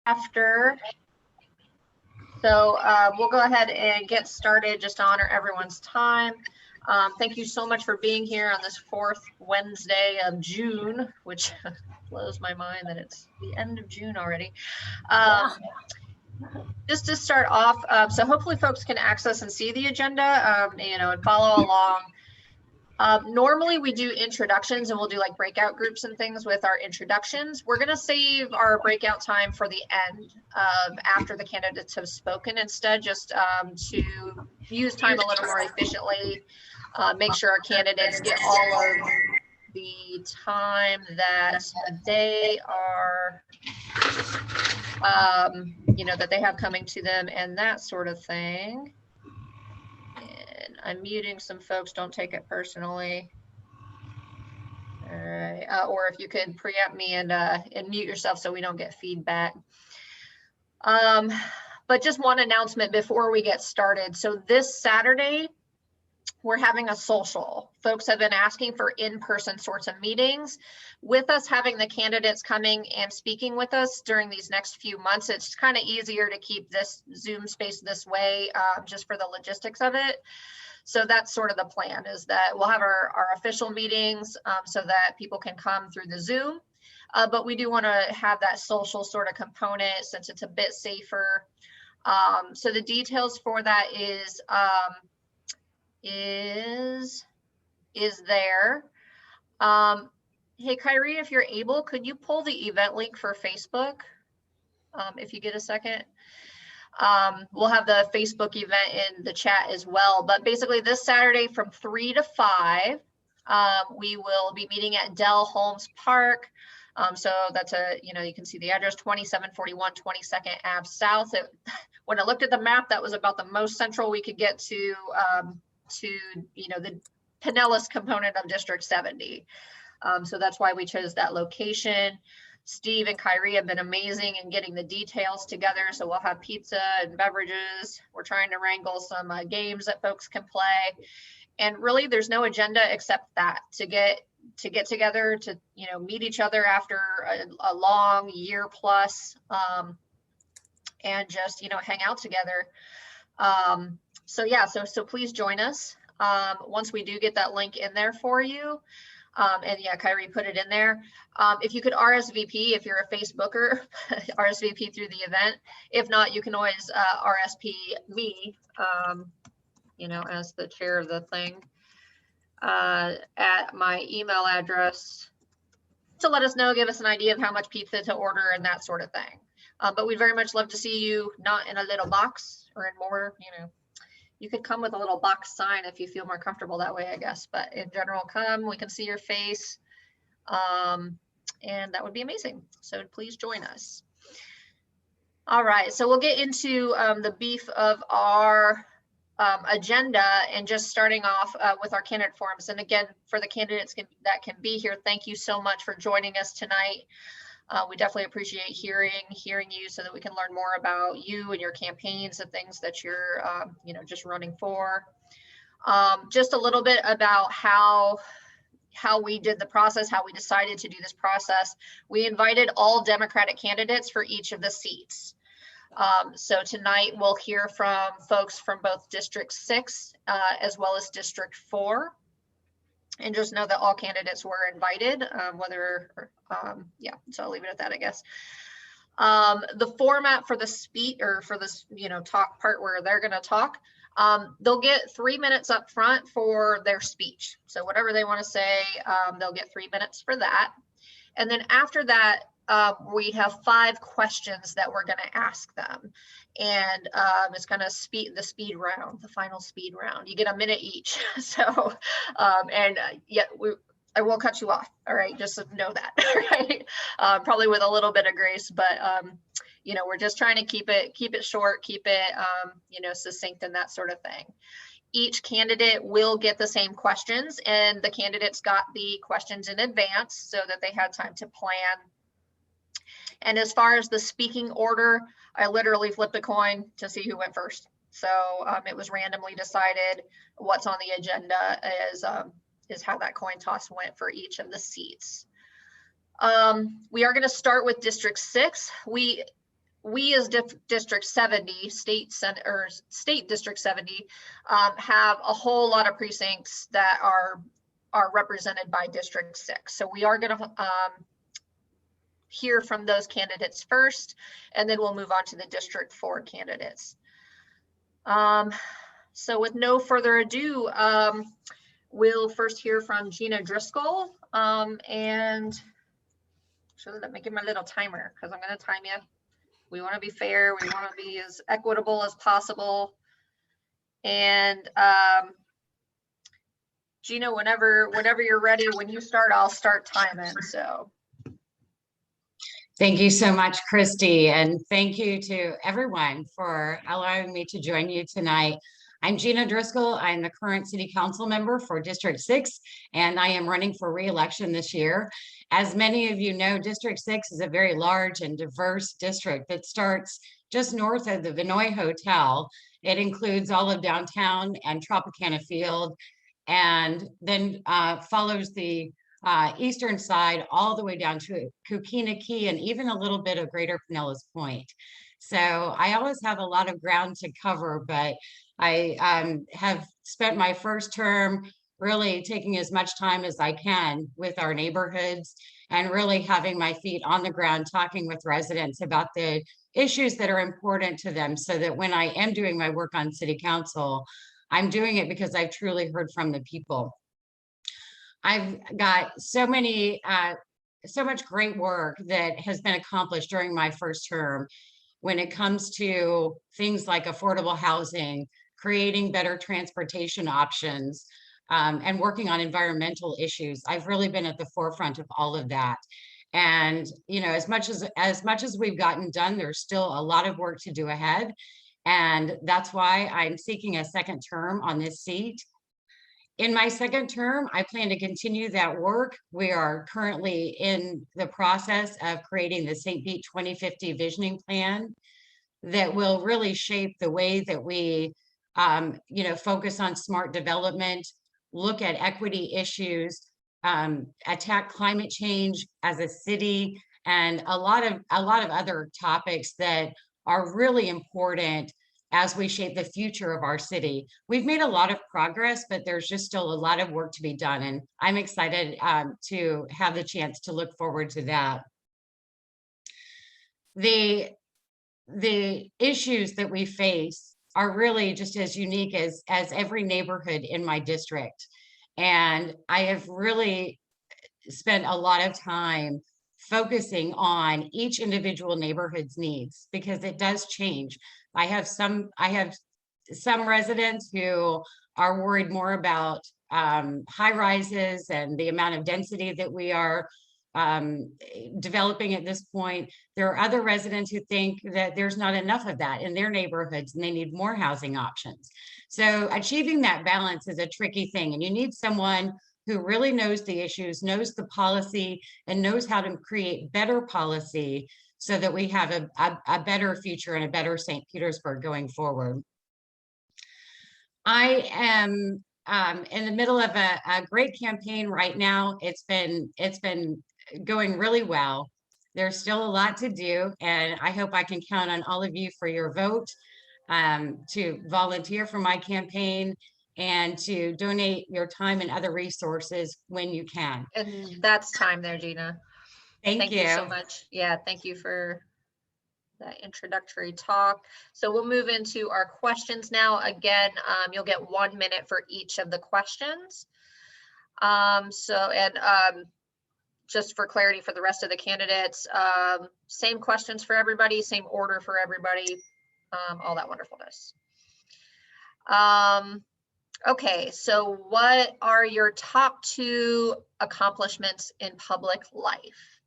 after. So we'll go ahead and get started just to honor everyone's time. Thank you so much for being here on this fourth Wednesday of June, which blows my mind that it's the end of June already. Just to start off, so hopefully folks can access and see the agenda, and follow along. Normally we do introductions and we'll do like breakout groups and things with our introductions. We're going to save our breakout time for the end after the candidates have spoken instead, just to use time a little more efficiently, make sure our candidates get all of the time that they are, that they have coming to them and that sort of thing. And I'm muting some folks, don't take it personally. All right, or if you could preempt me and mute yourself so we don't get feedback. But just one announcement before we get started. So this Saturday, we're having a social. Folks have been asking for in-person sorts of meetings. With us having the candidates coming and speaking with us during these next few months, it's kind of easier to keep this Zoom space this way, just for the logistics of it. So that's sort of the plan, is that we'll have our official meetings so that people can come through the Zoom. But we do want to have that social sort of component since it's a bit safer. So the details for that is there. Hey, Kyrie, if you're able, could you pull the event link for Facebook if you get a second? We'll have the Facebook event in the chat as well, but basically this Saturday from 3 to 5, we will be meeting at Dell Holmes Park. So that's you can see the address, 2741 22nd Ave South. When I looked at the map, that was about the most central we could get to the Pinellas component of District 70. So that's why we chose that location. Steve and Kyrie have been amazing in getting the details together. So we'll have pizza and beverages. We're trying to wrangle some games that folks can play. And really there's no agenda except that to get together to, meet each other after a long year plus, and just, hang out together. So please join us once we do get that link in there for you. And yeah, Kyrie put it in there. If you could RSVP, if you're a Facebooker, RSVP through the event. If not, you can always RSP me, as the chair of the thing, at my email address to let us know, give us an idea of how much pizza to order and that sort of thing. But we'd very much love to see you not in a little box or in more, you could come with a little box sign if you feel more comfortable that way, I guess. But in general, come, we can see your face. And that would be amazing. So please join us. All right, so we'll get into the beef of our agenda and just starting off with our candidate forums. And again, for the candidates that can be here, thank you so much for joining us tonight. We definitely appreciate hearing you so that we can learn more about you and your campaigns and things that you're, just running for. Just a little bit about how we did the process, how we decided to do this process. We invited all Democratic candidates for each of the seats. So tonight we'll hear from folks from both District 6 as well as District 4. And just know that all candidates were invited, so I'll leave it at that, I guess. The format for the speech or for this, talk part where they're going to talk, they'll get 3 minutes up front for their speech. So whatever they want to say, they'll get 3 minutes for that. And then after that, we have 5 questions that we're going to ask them. And it's kind of the speed round, the final speed round. You get a minute each. So, I will cut you off. All right, just know that. Right? Probably with a little bit of grace, but we're just trying to keep it short, keep it succinct and that sort of thing. Each candidate will get the same questions, and the candidates got the questions in advance so that they had time to plan. And as far as the speaking order, I literally flipped a coin to see who went first. So it was randomly decided. What's on the agenda is how that coin toss went for each of the seats. We are going to start with District 6. we as District 70, State District 70, have a whole lot of precincts that are represented by District 6. So we are going to hear from those candidates first, and then we'll move on to the District 4 candidates. So with no further ado, we'll first hear from Gina Driscoll, and so let me get my little timer because I'm going to time you. We want to be fair. We want to be as equitable as possible. And Gina, whenever you're ready, when you start, I'll start timing. So. Thank you so much, Christy, and thank you to everyone for allowing me to join you tonight. I'm Gina Driscoll. I'm the current City Council member for District 6, and I am running for re-election this year. As many of you know, District 6 is a very large and diverse district that starts just north of the Vinoy Hotel. It includes all of downtown and Tropicana Field, and then follows the eastern side all the way down to Kukina Key and even a little bit of Greater Pinellas Point. So I always have a lot of ground to cover, but I have spent my first term really taking as much time as I can with our neighborhoods and really having my feet on the ground, talking with residents about the issues that are important to them, so that when I am doing my work on City Council, I'm doing it because I've truly heard from the people. I've got so much great work that has been accomplished during my first term when it comes to things like affordable housing, creating better transportation options, and working on environmental issues. I've really been at the forefront of all of that. And, you know, as much as we've gotten done, there's still a lot of work to do ahead. And that's why I'm seeking a second term on this seat. In my second term, I plan to continue that work. We are currently in the process of creating the St. Pete 2050 visioning plan that will really shape the way that we, focus on smart development, look at equity issues, attack climate change as a city, and a lot of other topics that are really important as we shape the future of our city. We've made a lot of progress, but there's just still a lot of work to be done. And I'm excited to have the chance to look forward to that. The issues that we face are really just as unique as every neighborhood in my district. And I have really spent a lot of time focusing on each individual neighborhood's needs, because it does change. I have some residents who are worried more about high rises and the amount of density that we are developing at this point. There are other residents who think that there's not enough of that in their neighborhoods and they need more housing options. So achieving that balance is a tricky thing, and you need someone who really knows the issues, knows the policy, and knows how to create better policy so that we have a better future and a better St. Petersburg going forward. I am in the middle of a great campaign right now. It's been going really well. There's still a lot to do, and I hope I can count on all of you for your vote, to volunteer for my campaign, and to donate your time and other resources when you can. And that's time there, Gina. Thank you so much. Yeah, thank you for that introductory talk. So we'll move into our questions now. Again, you'll get 1 minute for each of the questions. Just for clarity for the rest of the candidates, same questions for everybody, same order for everybody, all that wonderfulness. Okay, so what are your top 2 accomplishments in public life?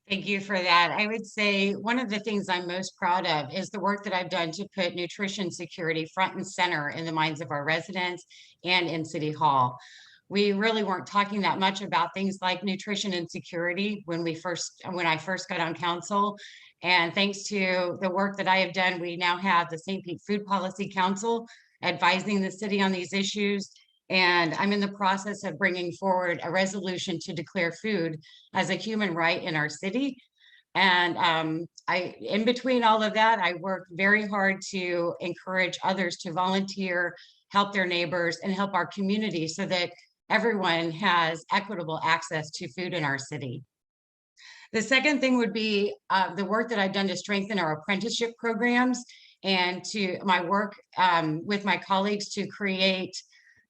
Thank you for that. I would say one of the things I'm most proud of is the work that I've done to put nutrition security front and center in the minds of our residents and in City Hall. We really weren't talking that much about things like nutrition and security when I first got on council. And thanks to the work that I have done, we now have the St. Pete Food Policy Council advising the city on these issues. And I'm in the process of bringing forward a resolution to declare food as a human right in our city. And in between all of that, I work very hard to encourage others to volunteer, help their neighbors, and help our community so that everyone has equitable access to food in our city. The second thing would be the work that I've done to strengthen our apprenticeship programs, and to my work with my colleagues to create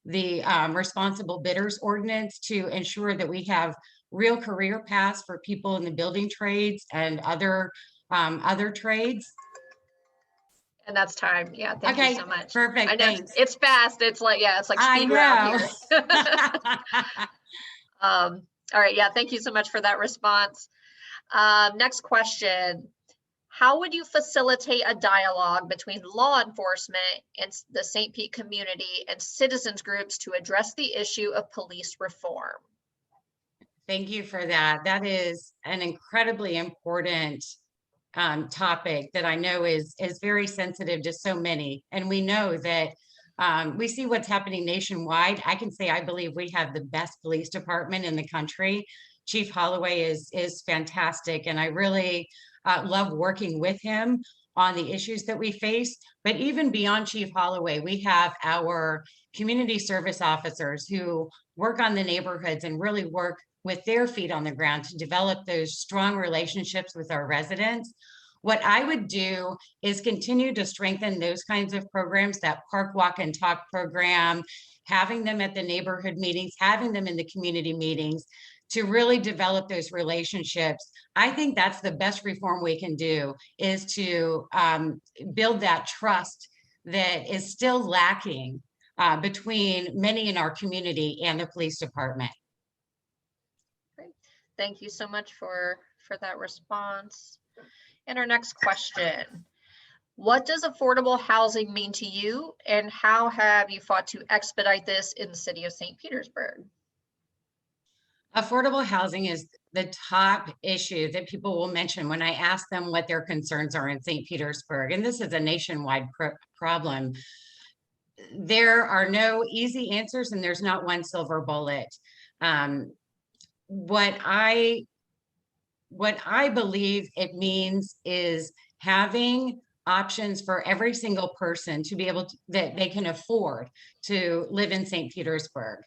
the responsible bidders ordinance to ensure that we have real career paths for people in the building trades and other trades. And that's time. Yeah, thank you so much. Perfect. I know thanks. it's fast. It's like, yeah, it's like speed round here. All right. Yeah, thank you so much for that response. Next question. How would you facilitate a dialogue between law enforcement and the St. Pete community and citizens groups to address the issue of police reform? Thank you for that. That is an incredibly important topic that I know is very sensitive to so many. And we know that we see what's happening nationwide. I can say I believe we have the best police department in the country. Chief Holloway is fantastic, and I really love working with him on the issues that we face. But even beyond Chief Holloway, we have our community service officers who work on the neighborhoods and really work with their feet on the ground to develop those strong relationships with our residents. What I would do is continue to strengthen those kinds of programs, that Park Walk and Talk program, having them at the neighborhood meetings, having them in the community meetings, to really develop those relationships. I think that's the best reform we can do, is to build that trust that is still lacking between many in our community and the police department. Great. Thank you so much for that response. And our next question. What does affordable housing mean to you, and how have you fought to expedite this in the city of St. Petersburg? Affordable housing is the top issue that people will mention when I ask them what their concerns are in St. Petersburg. And this is a nationwide problem. There are no easy answers, and there's not one silver bullet. What I believe it means is having options for every single person to be able to, that they can afford to live in St. Petersburg.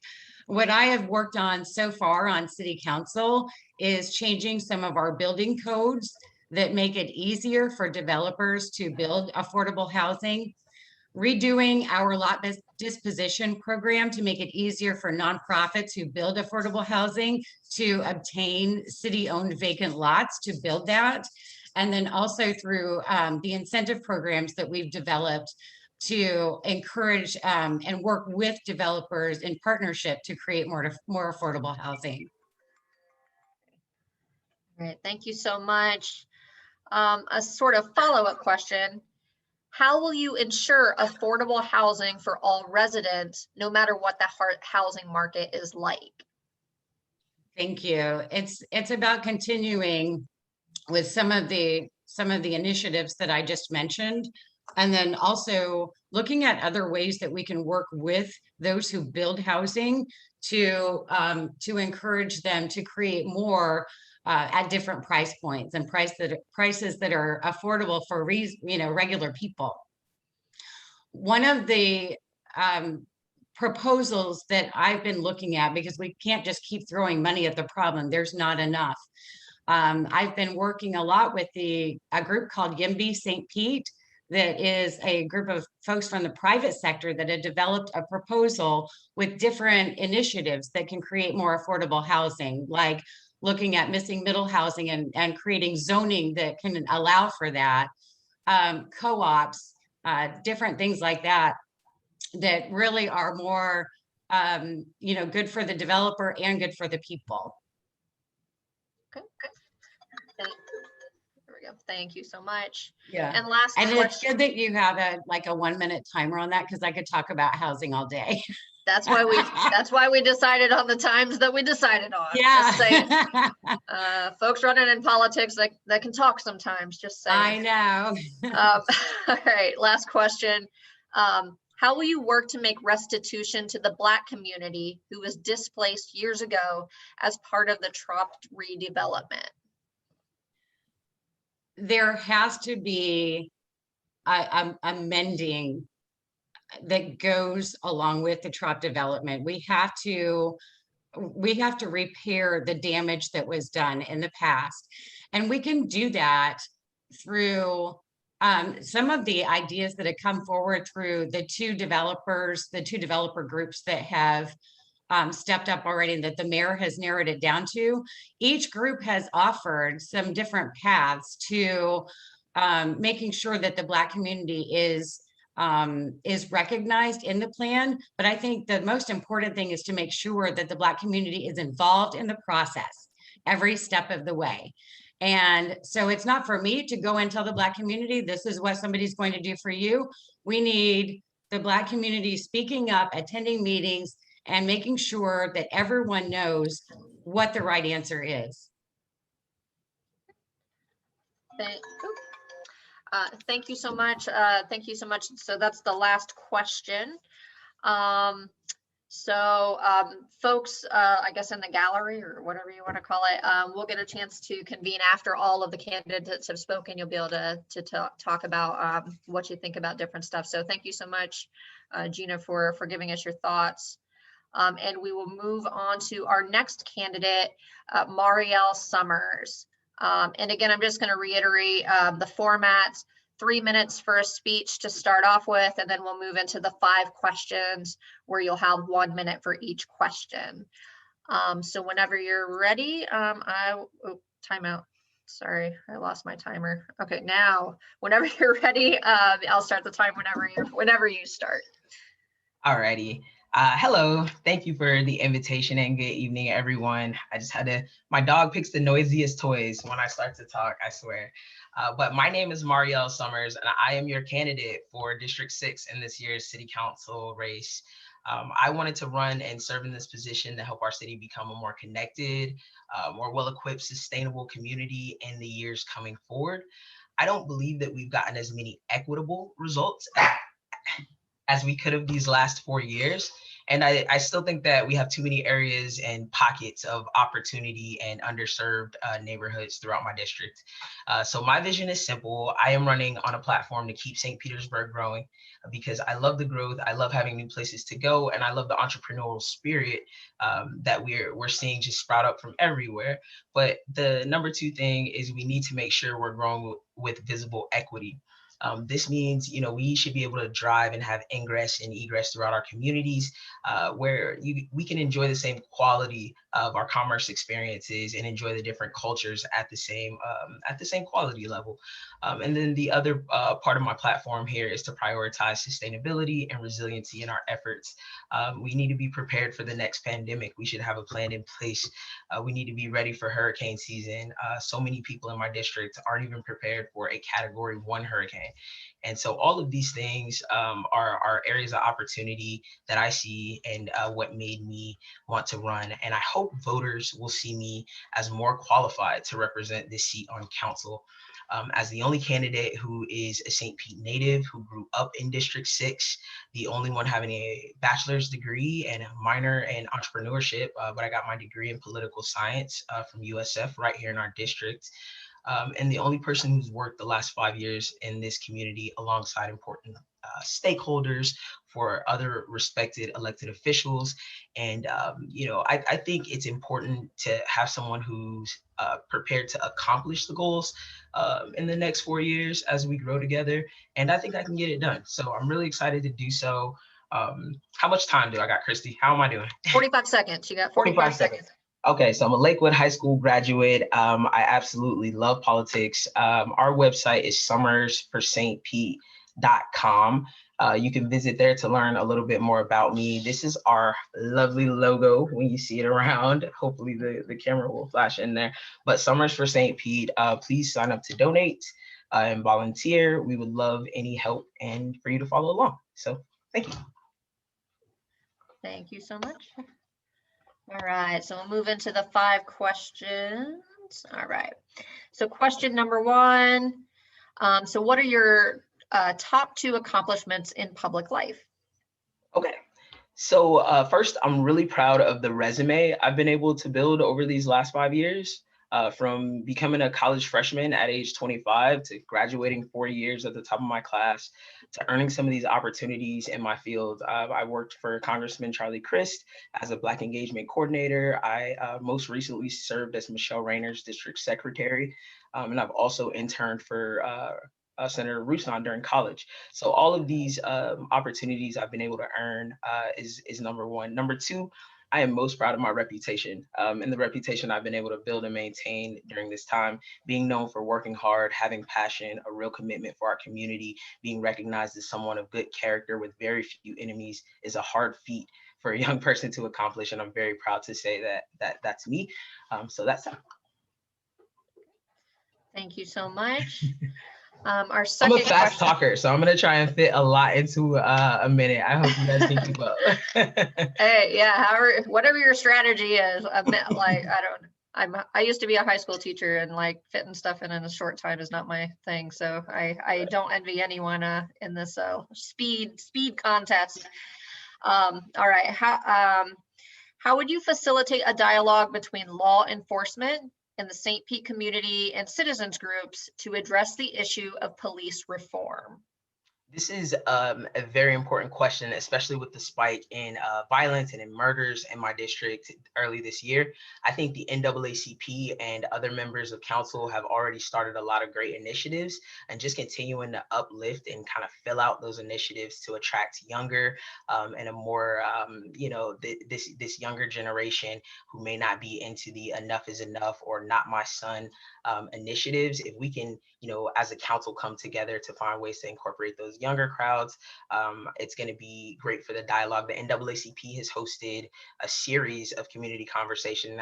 What I have worked on so far on city council is changing some of our building codes that make it easier for developers to build affordable housing, redoing our lot disposition program to make it easier for nonprofits who build affordable housing to obtain city-owned vacant lots to build that. And then also through the incentive programs that we've developed to encourage and work with developers in partnership to create more affordable housing. All right, thank you so much. A sort of follow-up question. How will you ensure affordable housing for all residents, no matter what the housing market is like? Thank you. It's about continuing with some of the initiatives that I just mentioned, and then also looking at other ways that we can work with those who build housing to encourage them to create more at different price points and prices that are affordable for regular people. One of the proposals that I've been looking at, because we can't just keep throwing money at the problem, there's not enough. I've been working a lot with a group called YIMBY St. Pete, that is a group of folks from the private sector that had developed a proposal with different initiatives that can create more affordable housing, like looking at missing middle housing and creating zoning that can allow for that, co-ops, different things like that, that really are more, good for the developer and good for the people. Okay. There we go. Thank you so much. Yeah. And last question. And it's good that you have a 1-minute timer on that, because I could talk about housing all day. That's why we decided on the times that we decided on. Yeah. Just saying. Folks running in politics that can talk sometimes, just saying. I know. All right, last question. How will you work to make restitution to the Black community who was displaced years ago as part of the Trop redevelopment? there has to be a mending that goes along with the trop development. We have to repair the damage that was done in the past. And we can do that through some of the ideas that have come forward through the two developer groups that have stepped up already, and that the mayor has narrowed it down to. Each group has offered some different paths to making sure that the Black community is recognized in the plan. But I think the most important thing is to make sure that the Black community is involved in the process every step of the way. And so it's not for me to go and tell the Black community, this is what somebody's going to do for you. We need the Black community speaking up, attending meetings, and making sure that everyone knows what the right answer is. Thank you so much. Thank you so much. So that's the last question. Folks, I guess in the gallery or whatever you want to call it, we'll get a chance to convene after all of the candidates have spoken. You'll be able to talk about what you think about different stuff. So thank you so much, Gina, for giving us your thoughts. And we will move on to our next candidate, Mhariel Summers. And again, I'm just going to reiterate the format: 3 minutes for a speech to start off with, and then we'll move into the 5 questions where you'll have 1 minute for each question. So whenever you're ready, timeout. Sorry, I lost my timer. Okay, now, whenever you're ready, I'll start the time whenever you start. Alrighty. Hello, thank you for the invitation and good evening, everyone. I just my dog picks the noisiest toys when I start to talk, I swear. But my name is Mhariel Summers, and I am your candidate for District 6 in this year's City Council race. I wanted to run and serve in this position to help our city become a more connected, more well-equipped, sustainable community in the years coming forward. I don't believe that we've gotten as many equitable results as we could have these last 4 years. And I still think that we have too many areas and pockets of opportunity and underserved neighborhoods throughout my district. So my vision is simple. I am running on a platform to keep St. Petersburg growing because I love the growth. I love having new places to go. And I love the entrepreneurial spirit that we're seeing just sprout up from everywhere. But the number 2 thing is we need to make sure we're growing with visible equity. This means, we should be able to drive and have ingress and egress throughout our communities where we can enjoy the same quality of our commerce experiences and enjoy the different cultures at the same quality level. And then the other part of my platform here is to prioritize sustainability and resiliency in our efforts. We need to be prepared for the next pandemic. We should have a plan in place. We need to be ready for hurricane season. So many people in my district aren't even prepared for a Category 1 hurricane. And so all of these things are areas of opportunity that I see and what made me want to run. And I hope voters will see me as more qualified to represent this seat on council. As the only candidate who is a St. Pete native, who grew up in District 6, the only one having a bachelor's degree and a minor in entrepreneurship, but I got my degree in political science from USF right here in our district. And the only person who's worked the last 5 years in this community alongside important stakeholders for other respected elected officials. And, I think it's important to have someone who's prepared to accomplish the goals in the next 4 years as we grow together. And I think I can get it done. So I'm really excited to do so. How much time do I got, Christy? How am I doing? 45 seconds. You got 45 seconds. Okay, so I'm a Lakewood High School graduate. I absolutely love politics. Our website is summersforstpete.com. You can visit there to learn a little bit more about me. This is our lovely logo when you see it around. Hopefully the camera will flash in there. But Summers for St. Pete, please sign up to donate and volunteer. We would love any help and for you to follow along. So thank you. Thank you so much. All right, so we'll move into the 5 questions. All right, so question number 1. So what are your top 2 accomplishments in public life? Okay, so first, I'm really proud of the resume I've been able to build over these last 5 years. from becoming a college freshman at age 25 to graduating 4 years at the top of my class to earning some of these opportunities in my field. I worked for Congressman Charlie Crist as a Black Engagement Coordinator. I most recently served as Michelle Rayner's District Secretary, and I've also interned for Senator Rousseau during college. So all of these opportunities I've been able to earn is number one. Number two, I am most proud of my reputation and the reputation I've been able to build and maintain during this time, being known for working hard, having passion, a real commitment for our community, being recognized as someone of good character with very few enemies is a hard feat for a young person to accomplish. And I'm very proud to say that's me. So that's it. Thank you so much. Our I'm second a fast question. talker, so I'm gonna try and fit a lot into a minute. I hope you guys can keep up. Hey, yeah, however, whatever your strategy is, like, I used to be a high school teacher, and like fitting stuff in a short time is not my thing. So I don't envy anyone in this speed contest. All right, how would you facilitate a dialogue between law enforcement and the St. Pete community and citizens groups to address the issue of police reform? This is a very important question, especially with the spike in violence and in murders in my district early this year. I think the NAACP and other members of council have already started a lot of great initiatives, and just continuing to uplift and kind of fill out those initiatives to attract younger and a more, this younger generation who may not be into the enough is enough or not my son initiatives. If we can, as a council come together to find ways to incorporate those younger crowds, it's going to be great for the dialogue. The NAACP has hosted a series of community conversations,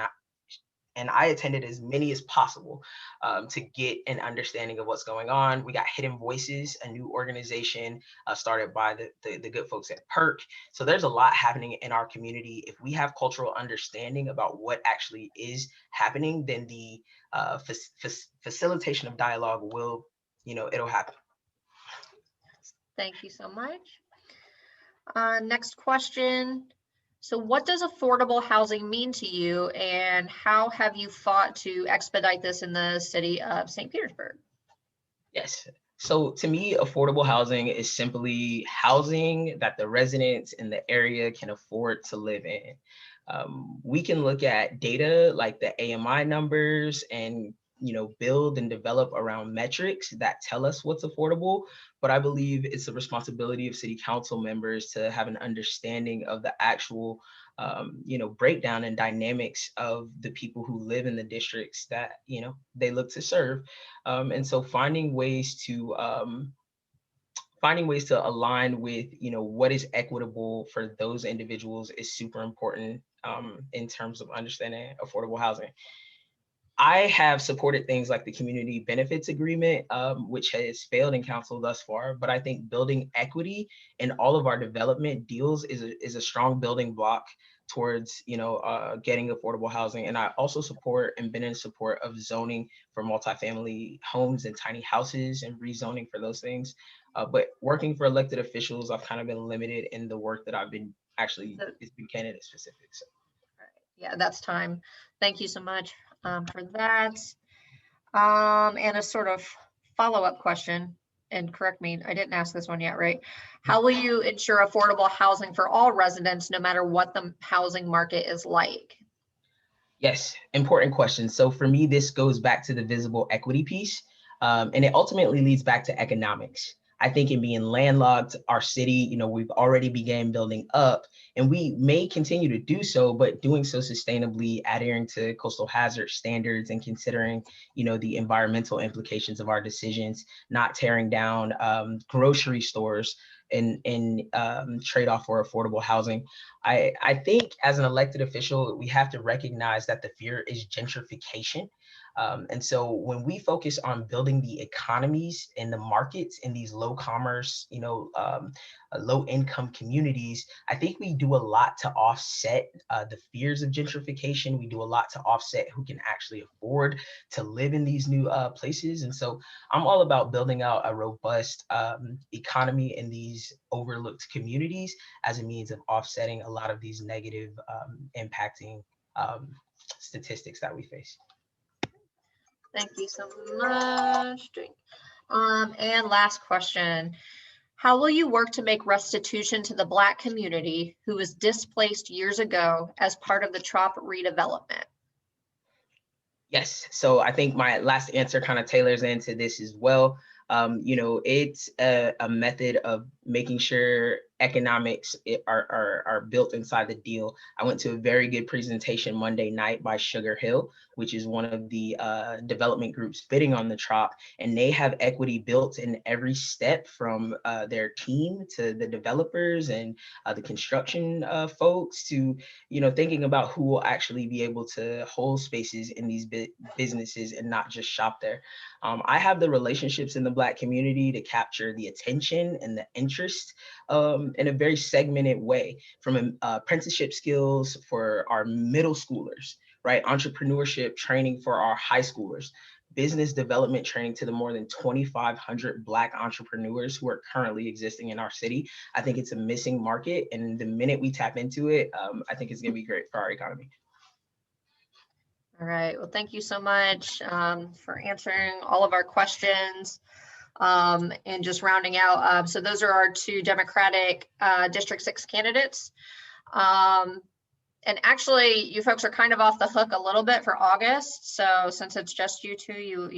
and I attended as many as possible to get an understanding of what's going on. We got Hidden Voices, a new organization started by the good folks at PERC. So there's a lot happening in our community. If we have cultural understanding about what actually is happening, then the facilitation of dialogue will, it'll happen. Thank you so much. Next question. So what does affordable housing mean to you, and how have you fought to expedite this in the city of St. Petersburg? Yes. So to me, affordable housing is simply housing that the residents in the area can afford to live in. We can look at data like the AMI numbers and build and develop around metrics that tell us what's affordable. But I believe it's the responsibility of city council members to have an understanding of the actual, breakdown and dynamics of the people who live in the districts that, they look to serve. And so finding ways to align with, what is equitable for those individuals is super important in terms of understanding affordable housing. I have supported things like the community benefits agreement, which has failed in council thus far, but I think building equity in all of our development deals is a strong building block towards, getting affordable housing. And I also support and been in support of zoning for multifamily homes and tiny houses and rezoning for those things. But working for elected officials, I've kind of been limited in the work that I've been it's been candidate specific. So. Yeah, that's time. Thank you so much for that. And a sort of follow-up question, and correct me, I didn't ask this one yet, right? How will you ensure affordable housing for all residents, no matter what the housing market is like? Yes, important question. So for me, this goes back to the visible equity piece, and it ultimately leads back to economics. I think in being landlocked, our city, we've already began building up, and we may continue to do so, but doing so sustainably, adhering to coastal hazard standards and considering, the environmental implications of our decisions, not tearing down grocery stores in trade-off for affordable housing. I think as an elected official, we have to recognize that the fear is gentrification. And so when we focus on building the economies and the markets in these low commerce, low income communities, I think we do a lot to offset the fears of gentrification. We do a lot to offset who can actually afford to live in these new places. And so I'm all about building out a robust economy in these overlooked communities as a means of offsetting a lot of these negative impacting statistics that we face. Thank you so much. And last question. How will you work to make restitution to the Black community who was displaced years ago as part of the CHOP redevelopment? Yes, so I think my last answer kind of tailors into this as well. It's a method of making sure economics are built inside the deal. I went to a very good presentation Monday night by Sugar Hill, which is one of the development groups bidding on the CHOP, and they have equity built in every step from their team to the developers and the construction folks to, thinking about who will actually be able to hold spaces in these businesses and not just shop there. I have the relationships in the Black community to capture the attention and the interest in a very segmented way, from apprenticeship skills for our middle schoolers, right? Entrepreneurship training for our high schoolers, business development training to the more than 2,500 Black entrepreneurs who are currently existing in our city. I think it's a missing market, and the minute we tap into it, I think it's going to be great for our economy. All right, well, thank you so much for answering all of our questions. And just rounding out, so those are our two Democratic District 6 candidates. And actually, you folks are kind of off the hook a little bit for August. So since it's just you two,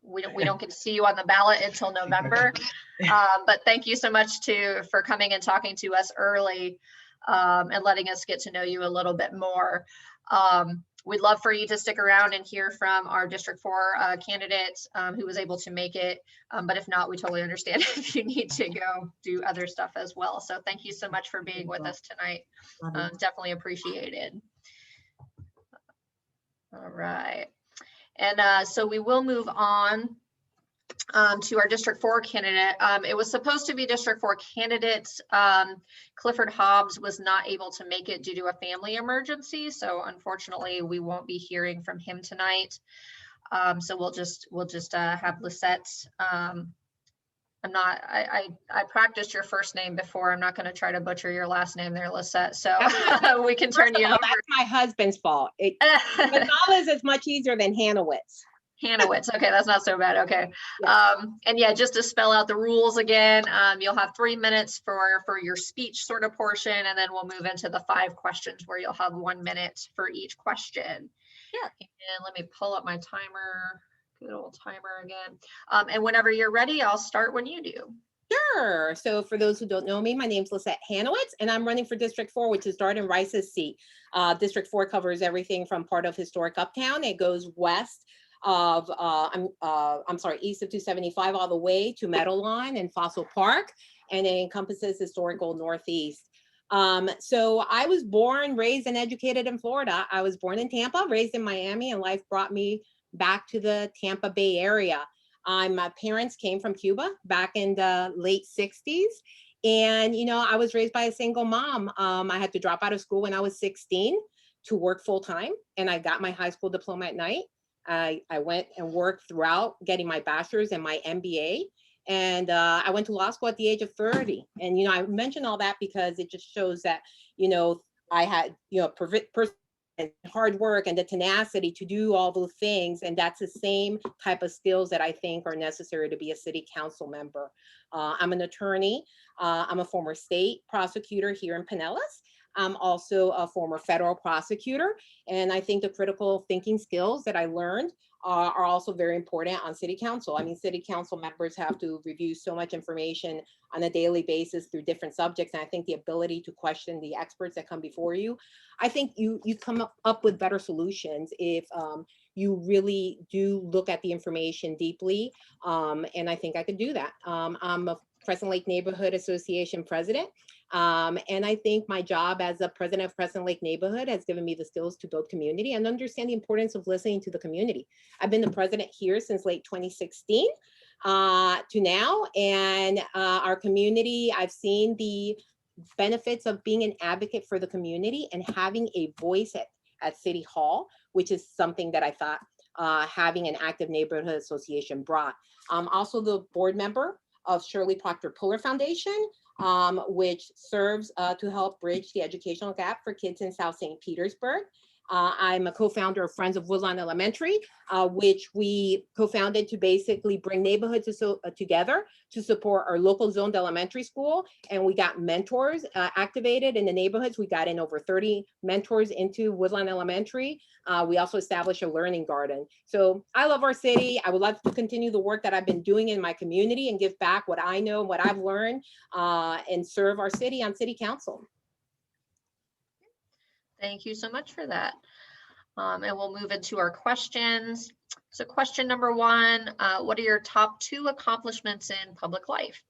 we don't get to see you on the ballot until November. But thank you so much for coming and talking to us early and letting us get to know you a little bit more. We'd love for you to stick around and hear from our District 4 candidate who was able to make it. But if not, we totally understand if you need to go do other stuff as well. So thank you so much for being with us tonight. Definitely appreciated. All right. And so we will move on to our District 4 candidate. It was supposed to be District 4 candidates. Clifford Hobbs was not able to make it due to a family emergency. So unfortunately, we won't be hearing from him tonight. So we'll just have Lisset. I practiced your first name before. I'm not going to try to butcher your last name there, Lisset. So we can turn you over. That's my husband's fault. Gonzalez is much easier than Hanewicz. Hanewicz. Okay, that's not so bad. Okay. Yeah. And yeah, just to spell out the rules again, you'll have 3 minutes for your speech sort of portion, and then we'll move into the 5 questions where you'll have 1 minute for each question. Yeah. And let me pull up my timer. Good old timer again. And whenever you're ready, I'll start when you do. Sure. So for those who don't know me, my name's Lisset Hanewicz, and I'm running for District 4, which is Darden Rice's seat. District 4 covers everything from part of historic Uptown. It goes west of east of 275 all the way to Meadowline and Fossil Park, and it encompasses historical Northeast. So I was born, raised, and educated in Florida. I was born in Tampa, raised in Miami, and life brought me back to the Tampa Bay area. My parents came from Cuba back in the late 60s. And, I was raised by a single mom. I had to drop out of school when I was 16 to work full time. And I got my high school diploma at night. I went and worked throughout getting my bachelor's and my MBA. And I went to law school at the age of 30. And, I mention all that because it just shows that, I had, hard work and the tenacity to do all those things. And that's the same type of skills that I think are necessary to be a city council member. I'm an attorney. I'm a former state prosecutor here in Pinellas. I'm also a former federal prosecutor. And I think the critical thinking skills that I learned are also very important on city council. I mean, city council members have to review so much information on a daily basis through different subjects. And I think the ability to question the experts that come before you, I think you come up with better solutions if you really do look at the information deeply. And I think I could do that. I'm a Crescent Lake Neighborhood Association president. And I think my job as a president of Crescent Lake Neighborhood has given me the skills to build community and understand the importance of listening to the community. I've been the president here since late 2016 to now. And our community, I've seen the benefits of being an advocate for the community and having a voice at City Hall, which is something that I thought having an active neighborhood association brought. I'm also the board member of Shirley Proctor Puller Foundation, which serves to help bridge the educational gap for kids in South St. Petersburg. I'm a co-founder of Friends of Woodlawn Elementary, which we co-founded to basically bring neighborhoods together to support our local zoned elementary school. And we got mentors activated in the neighborhoods. We got in over 30 mentors into Woodlawn Elementary. We also established a learning garden. So I love our city. I would love to continue the work that I've been doing in my community and give back what I know and what I've learned and serve our city on city council. Thank you so much for that. And we'll move into our questions. So question number one, what are your top 2 accomplishments in public life?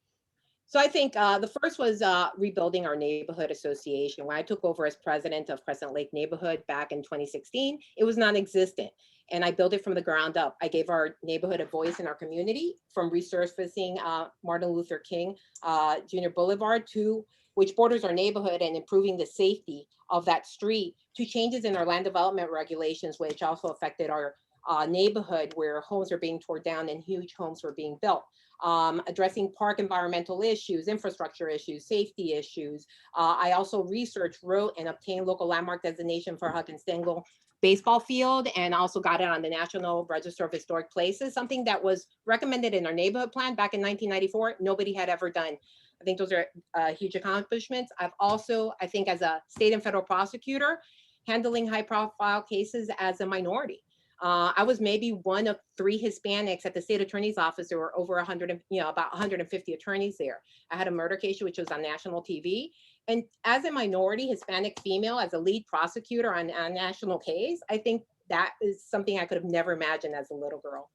So I think the first was rebuilding our neighborhood association. When I took over as president of Crescent Lake Neighborhood back in 2016, it was non-existent. And I built it from the ground up. I gave our neighborhood a voice in our community, from resurfacing Martin Luther King Jr. Boulevard to which borders our neighborhood and improving the safety of that street, to changes in our land development regulations, which also affected our neighborhood, where homes are being torn down and huge homes were being built. Addressing park environmental issues, infrastructure issues, safety issues. I also researched, wrote, and obtained local landmark designation for Huggins Stengel baseball field, and also got it on the National Register of Historic Places, something that was recommended in our neighborhood plan back in 1994. Nobody had ever done. I think those are huge accomplishments. I've also, I think, as a state and federal prosecutor, handling high profile cases as a minority. I was maybe one of 3 Hispanics at the state attorney's office. There were over 100, about 150 attorneys there. I had a murder case which was on national TV. And as a minority Hispanic female, as a lead prosecutor on a national case, I think that is something I could have never imagined as a little girl.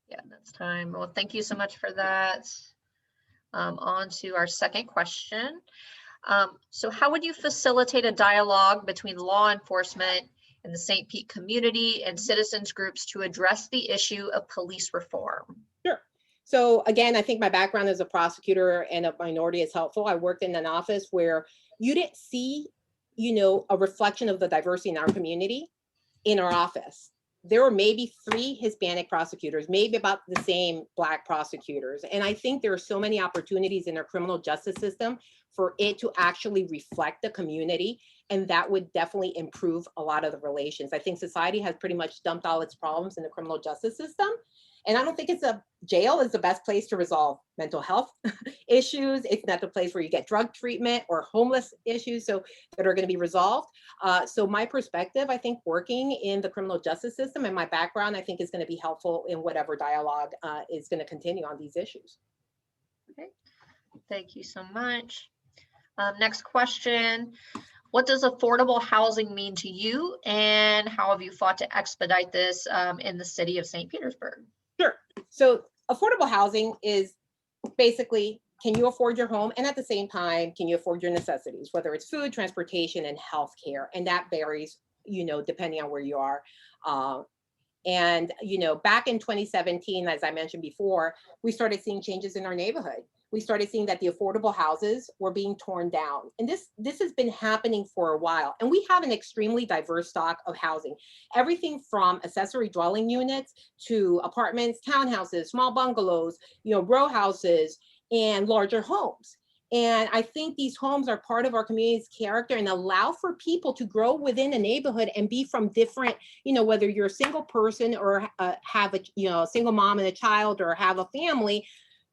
Yeah, that's time. Well, thank you so much for that. On to our second question. So how would you facilitate a dialogue between law enforcement and the St. Pete community and citizens groups to address the issue of police reform? Sure. So again, I think my background as a prosecutor and a minority is helpful. I worked in an office where you didn't see, a reflection of the diversity in our community in our office. There were maybe 3 Hispanic prosecutors, maybe about the same Black prosecutors. And I think there are so many opportunities in our criminal justice system for it to actually reflect the community. And that would definitely improve a lot of the relations. I think society has pretty much dumped all its problems in the criminal justice system. And I don't think jail is the best place to resolve mental health issues. It's not the place where you get drug treatment or homeless issues that are going to be resolved. So my perspective, I think working in the criminal justice system and my background, I think is going to be helpful in whatever dialogue is going to continue on these issues. Okay, thank you so much. Next question. What does affordable housing mean to you, and how have you fought to expedite this in the city of St. Petersburg? Sure. So affordable housing is basically, can you afford your home? And at the same time, can you afford your necessities, whether it's food, transportation, and healthcare? And that varies, depending on where you are. And back in 2017, as I mentioned before, we started seeing changes in our neighborhood. We started seeing that the affordable houses were being torn down. And this has been happening for a while. And we have an extremely diverse stock of housing, everything from accessory dwelling units to apartments, townhouses, small bungalows, row houses, and larger homes. And I think these homes are part of our community's character and allow for people to grow within a neighborhood and be from different, whether you're a single person or have a single mom and a child or have a family,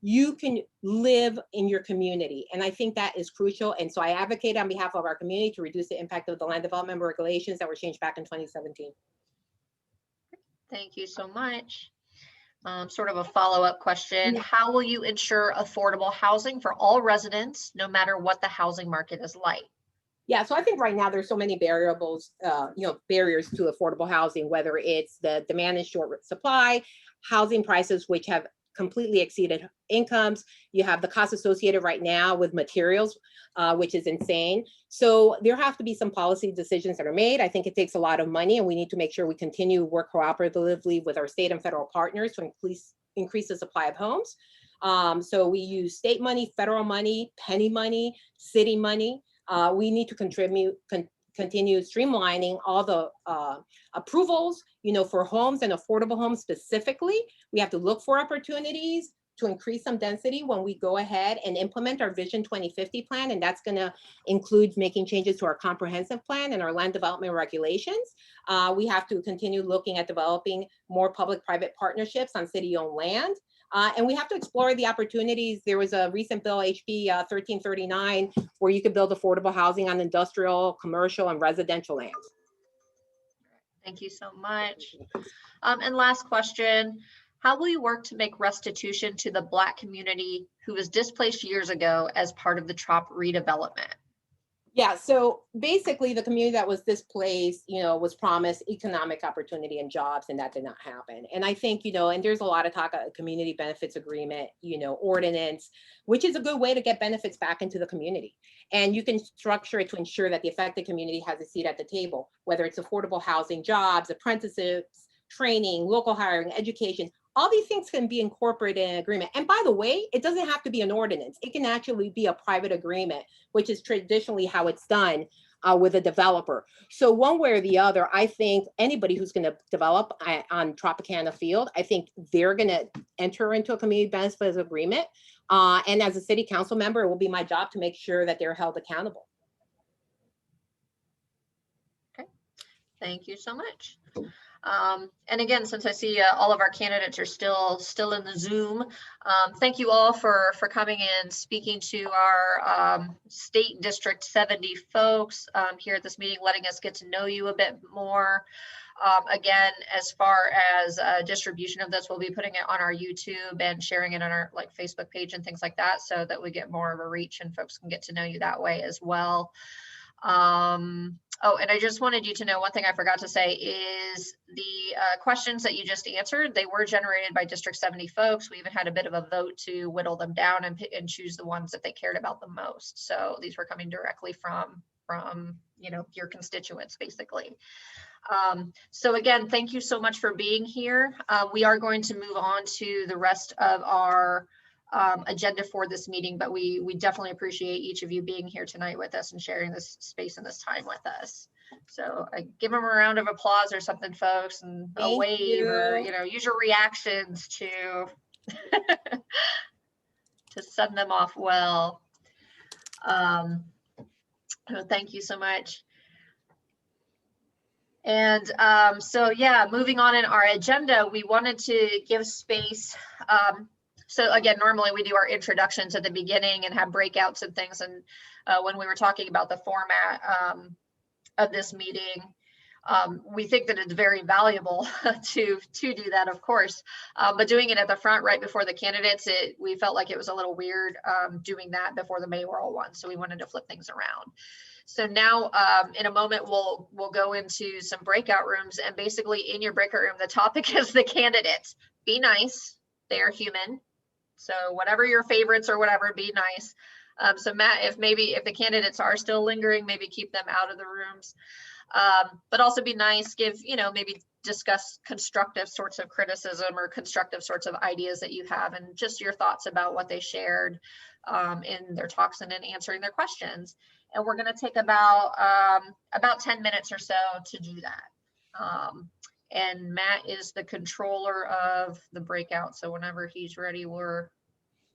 you can live in your community. And I think that is crucial. And so I advocate on behalf of our community to reduce the impact of the land development regulations that were changed back in 2017. Thank you so much. Sort of a follow-up question. How will you ensure affordable housing for all residents, no matter what the housing market is like? Yeah, so I think right now there's so many variables, barriers to affordable housing, whether it's the demand and short supply, housing prices, which have completely exceeded incomes. You have the cost associated right now with materials, which is insane. So there have to be some policy decisions that are made. I think it takes a lot of money, and we need to make sure we continue to work cooperatively with our state and federal partners to increase the supply of homes. So we use state money, federal money, penny money, city money. We need to continue streamlining all the approvals, for homes and affordable homes specifically. We have to look for opportunities, to increase some density when we go ahead and implement our Vision 2050 plan, and that's going to include making changes to our comprehensive plan and our land development regulations. We have to continue looking at developing more public-private partnerships on city-owned land. And we have to explore the opportunities. There was a recent bill, HB 1339, where you could build affordable housing on industrial, commercial, and residential lands. Thank you so much. And last question, how will you work to make restitution to the Black community who was displaced years ago as part of the CHOP redevelopment? Yeah, so basically the community that was displaced, was promised economic opportunity and jobs, and that did not happen. And I think, and there's a lot of talk of community benefits agreement, ordinance, which is a good way to get benefits back into the community. And you can structure it to ensure that the affected community has a seat at the table, whether it's affordable housing, jobs, apprenticeships, training, local hiring, education. All these things can be incorporated in an agreement. And by the way, it doesn't have to be an ordinance. It can actually be a private agreement, which is traditionally how it's done with a developer. So one way or the other, I think anybody who's going to develop on Tropicana Field, I think they're going to enter into a community benefits agreement. And as a city council member, it will be my job to make sure that they're held accountable. Okay, thank you so much. And again, since I see all of our candidates are still in the Zoom, thank you all for coming in, speaking to our State District 70 folks here at this meeting, letting us get to know you a bit more. Again, as far as distribution of this, we'll be putting it on our YouTube and sharing it on our Facebook page and things like that, so that we get more of a reach and folks can get to know you that way as well. Oh, and I just wanted you to know one thing I forgot to say is the questions that you just answered, they were generated by District 70 folks. We even had a bit of a vote to whittle them down and choose the ones that they cared about the most. So these were coming directly from your constituents, basically. So again, thank you so much for being here. We are going to move on to the rest of our agenda for this meeting, but we definitely appreciate each of you being here tonight with us and sharing this space and this time with us. So give them a round of applause or something, folks, and a wave, or use your reactions to to send them off well. Thank you so much. And so yeah, moving on in our agenda, we wanted to give space. So again, normally we do our introductions at the beginning and have breakouts and things. And when we were talking about the format of this meeting, we think that it's very valuable to do that, of course. But doing it at the front right before the candidates, we felt like it was a little weird doing that before the mayoral one. So we wanted to flip things around. So now in a moment, we'll go into some breakout rooms, and basically in your breakout room, the topic is the candidates. Be nice, they are human. So whatever your favorites or whatever, be nice. So Matt, if the candidates are still lingering, maybe keep them out of the rooms, but also be nice, give, maybe discuss constructive sorts of criticism or constructive sorts of ideas that you have, and just your thoughts about what they shared in their talks and in answering their questions. And we're going to take about 10 minutes or so to do that. And Matt is the controller of the breakout. So whenever he's ready, we're...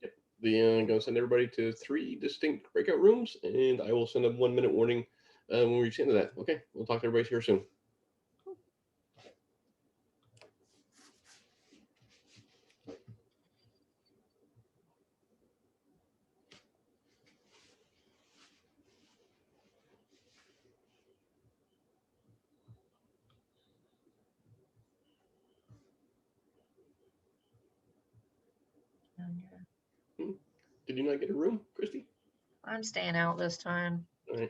Yep. I'm going to send everybody to 3 distinct breakout rooms, and I will send a 1-minute warning when we reach into that. Okay, we'll talk to everybody here soon. Did you not get a room, Christy? I'm staying out this time. All right.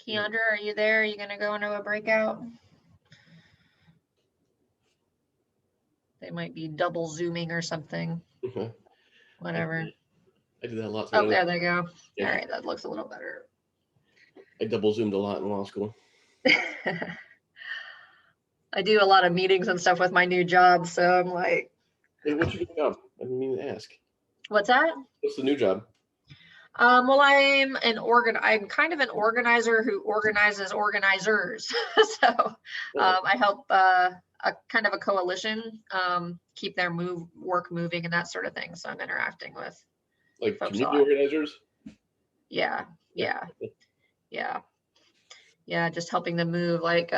Keandra, are you there? Are you going to go into a breakout? They might be double zooming or something. Whatever. I did that a lot. Oh, there they go. Yeah. All right, that looks a little better. I double zoomed a lot in law school. I do a lot of meetings and stuff with my new job, so I'm like... Hey, what's your new job? I didn't mean to ask. What's that? What's the new job? Well, I'm kind of an organizer who organizes organizers. So I help a kind of a coalition keep their work moving and that sort of thing. So I'm interacting with Like folks community a lot. organizers? Yeah. Just helping them move. Like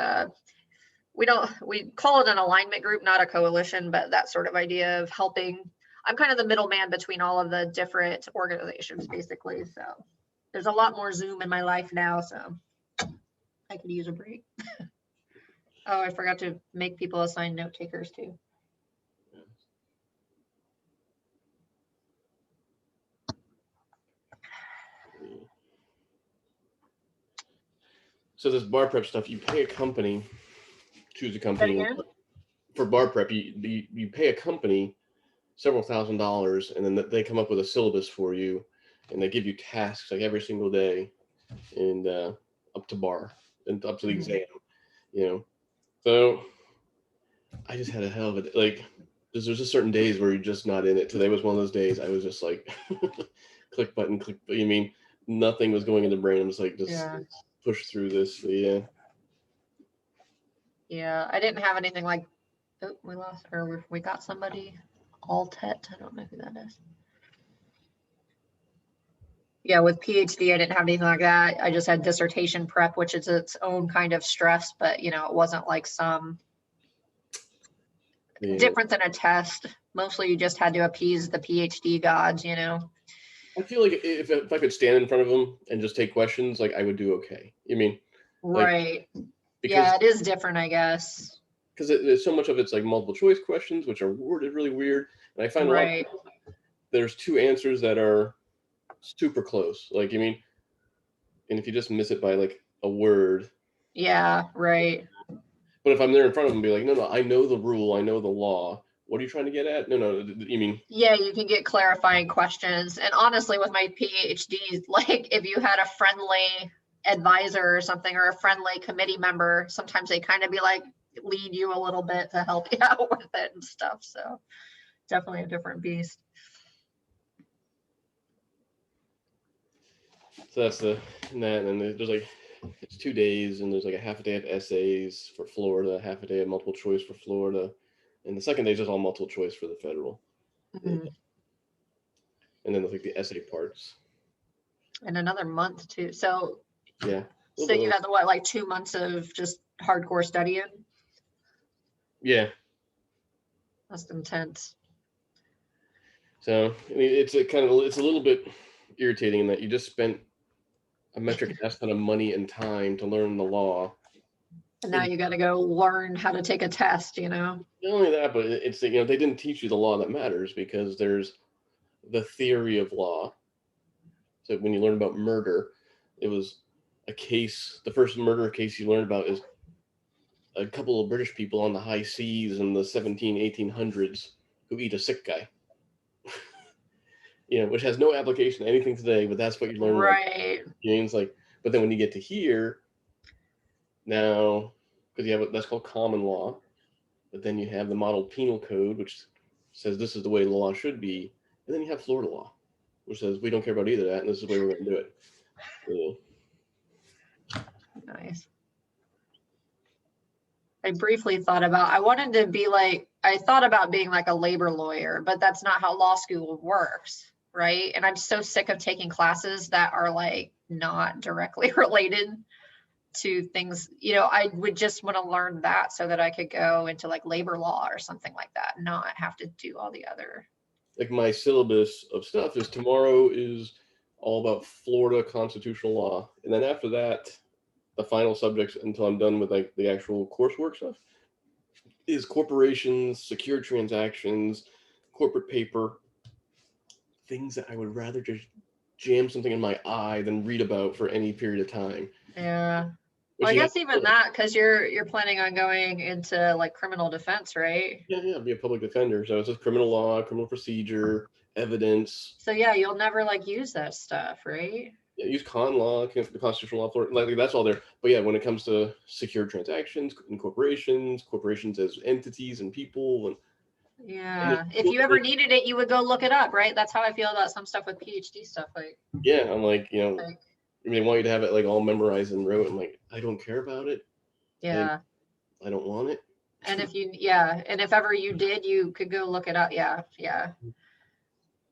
we call it an alignment group, not a coalition, but that sort of idea of helping. I'm kind of the middleman between all of the different organizations, basically. So there's a lot more Zoom in my life now, so I could use a break. Oh, I forgot to make people assign note takers too. So this bar prep stuff, you pay a company, choose a company. For bar prep, you pay a company several $1,000s, and then they come up with a syllabus for you, and they give you tasks like every single day, and up to bar and up to the exam, you know. So I just had a hell of a like. There's just certain days where you're just not in it. Today was one of those days. I was just like, click button, click. You mean nothing was going in the brain. I'm just like, push through this. Yeah. Yeah, I didn't have anything like. Oh, we lost, or we got somebody. Altet. I don't know who that is. Yeah, with PhD, I didn't have anything like that. I just had dissertation prep, which is its own kind of stress, but you know, it wasn't like some different than a test. Mostly you just had to appease the PhD gods, you know. I feel like if I could stand in front of them and just take questions, like I would do okay. You mean? Right. Yeah, it is different, I guess. Because there's so much of it's like multiple choice questions, which are worded really weird. And I find a lot there's two answers that are super close. Like, you mean, and if you just miss it by like a word. Yeah, right. But if I'm there in front of them, be like, no, I know the rule, I know the law. What are you trying to get at? No, you mean? Yeah, you can get clarifying questions. And honestly, with my PhDs, like if you had a friendly advisor or something, or a friendly committee member, sometimes they kind of be like, lead you a little bit to help you out with it and stuff. So definitely a different beast. So that's that, and then there's like, it's 2 days, and there's like a half a day of essays for Florida, half a day of multiple choice for Florida, and the second day is just all multiple choice for the federal. And then like the essay parts. And another month too. So yeah. So you had what, like 2 months of just hardcore studying? Yeah. That's intense. So I mean, it's a little bit irritating in that you just spent a metric ass ton of money and time to learn the law. And now you got to go learn how to take a test, you know? Not only that, but it's, you know, they didn't teach you the law that matters, because there's the theory of law. So when you learn about murder, it was a case, the first murder case you learn about is a couple of British people on the high seas in the 1800s who eat a sick guy. You know, which has no application to anything today, but that's what you learn. Right. You know, it's like, but then when you get to here, now, because you have that's called common law, but then you have the model penal code, which says this is the way the law should be, and then you have Florida law, which says we don't care about either of that, and this is the way we're going to do it. Yeah. Nice. I briefly thought about, I wanted to be like, I thought about being like a labor lawyer, but that's not how law school works, right? And I'm so sick of taking classes that are like not directly related to things, you know. I would just want to learn that so that I could go into like labor law or something like that, not have to do all the other. Like my syllabus of stuff is tomorrow is all about Florida constitutional law. And then after that, the final subjects until I'm done with like the actual coursework stuff is corporations, secure transactions, corporate paper, things that I would rather just jam something in my eye than read about for any period of time. Yeah. Well, I guess even that, because you're planning on going into like criminal defense, right? Yeah, be a public defender. So it's just criminal law, criminal procedure, evidence. So yeah, you'll never like use that stuff, right? Yeah, use con law, the constitutional law, like that's all there. But yeah, when it comes to secure transactions and corporations as entities and people, and Yeah, if you ever needed it, you would go look it up, right? That's how I feel about some stuff with PhD stuff. Like, yeah, I'm like, like they want you to have it like all memorized and wrote. I'm like, I don't care about it. yeah. I don't want it. And if ever you did, you could go look it up. Yeah, yeah.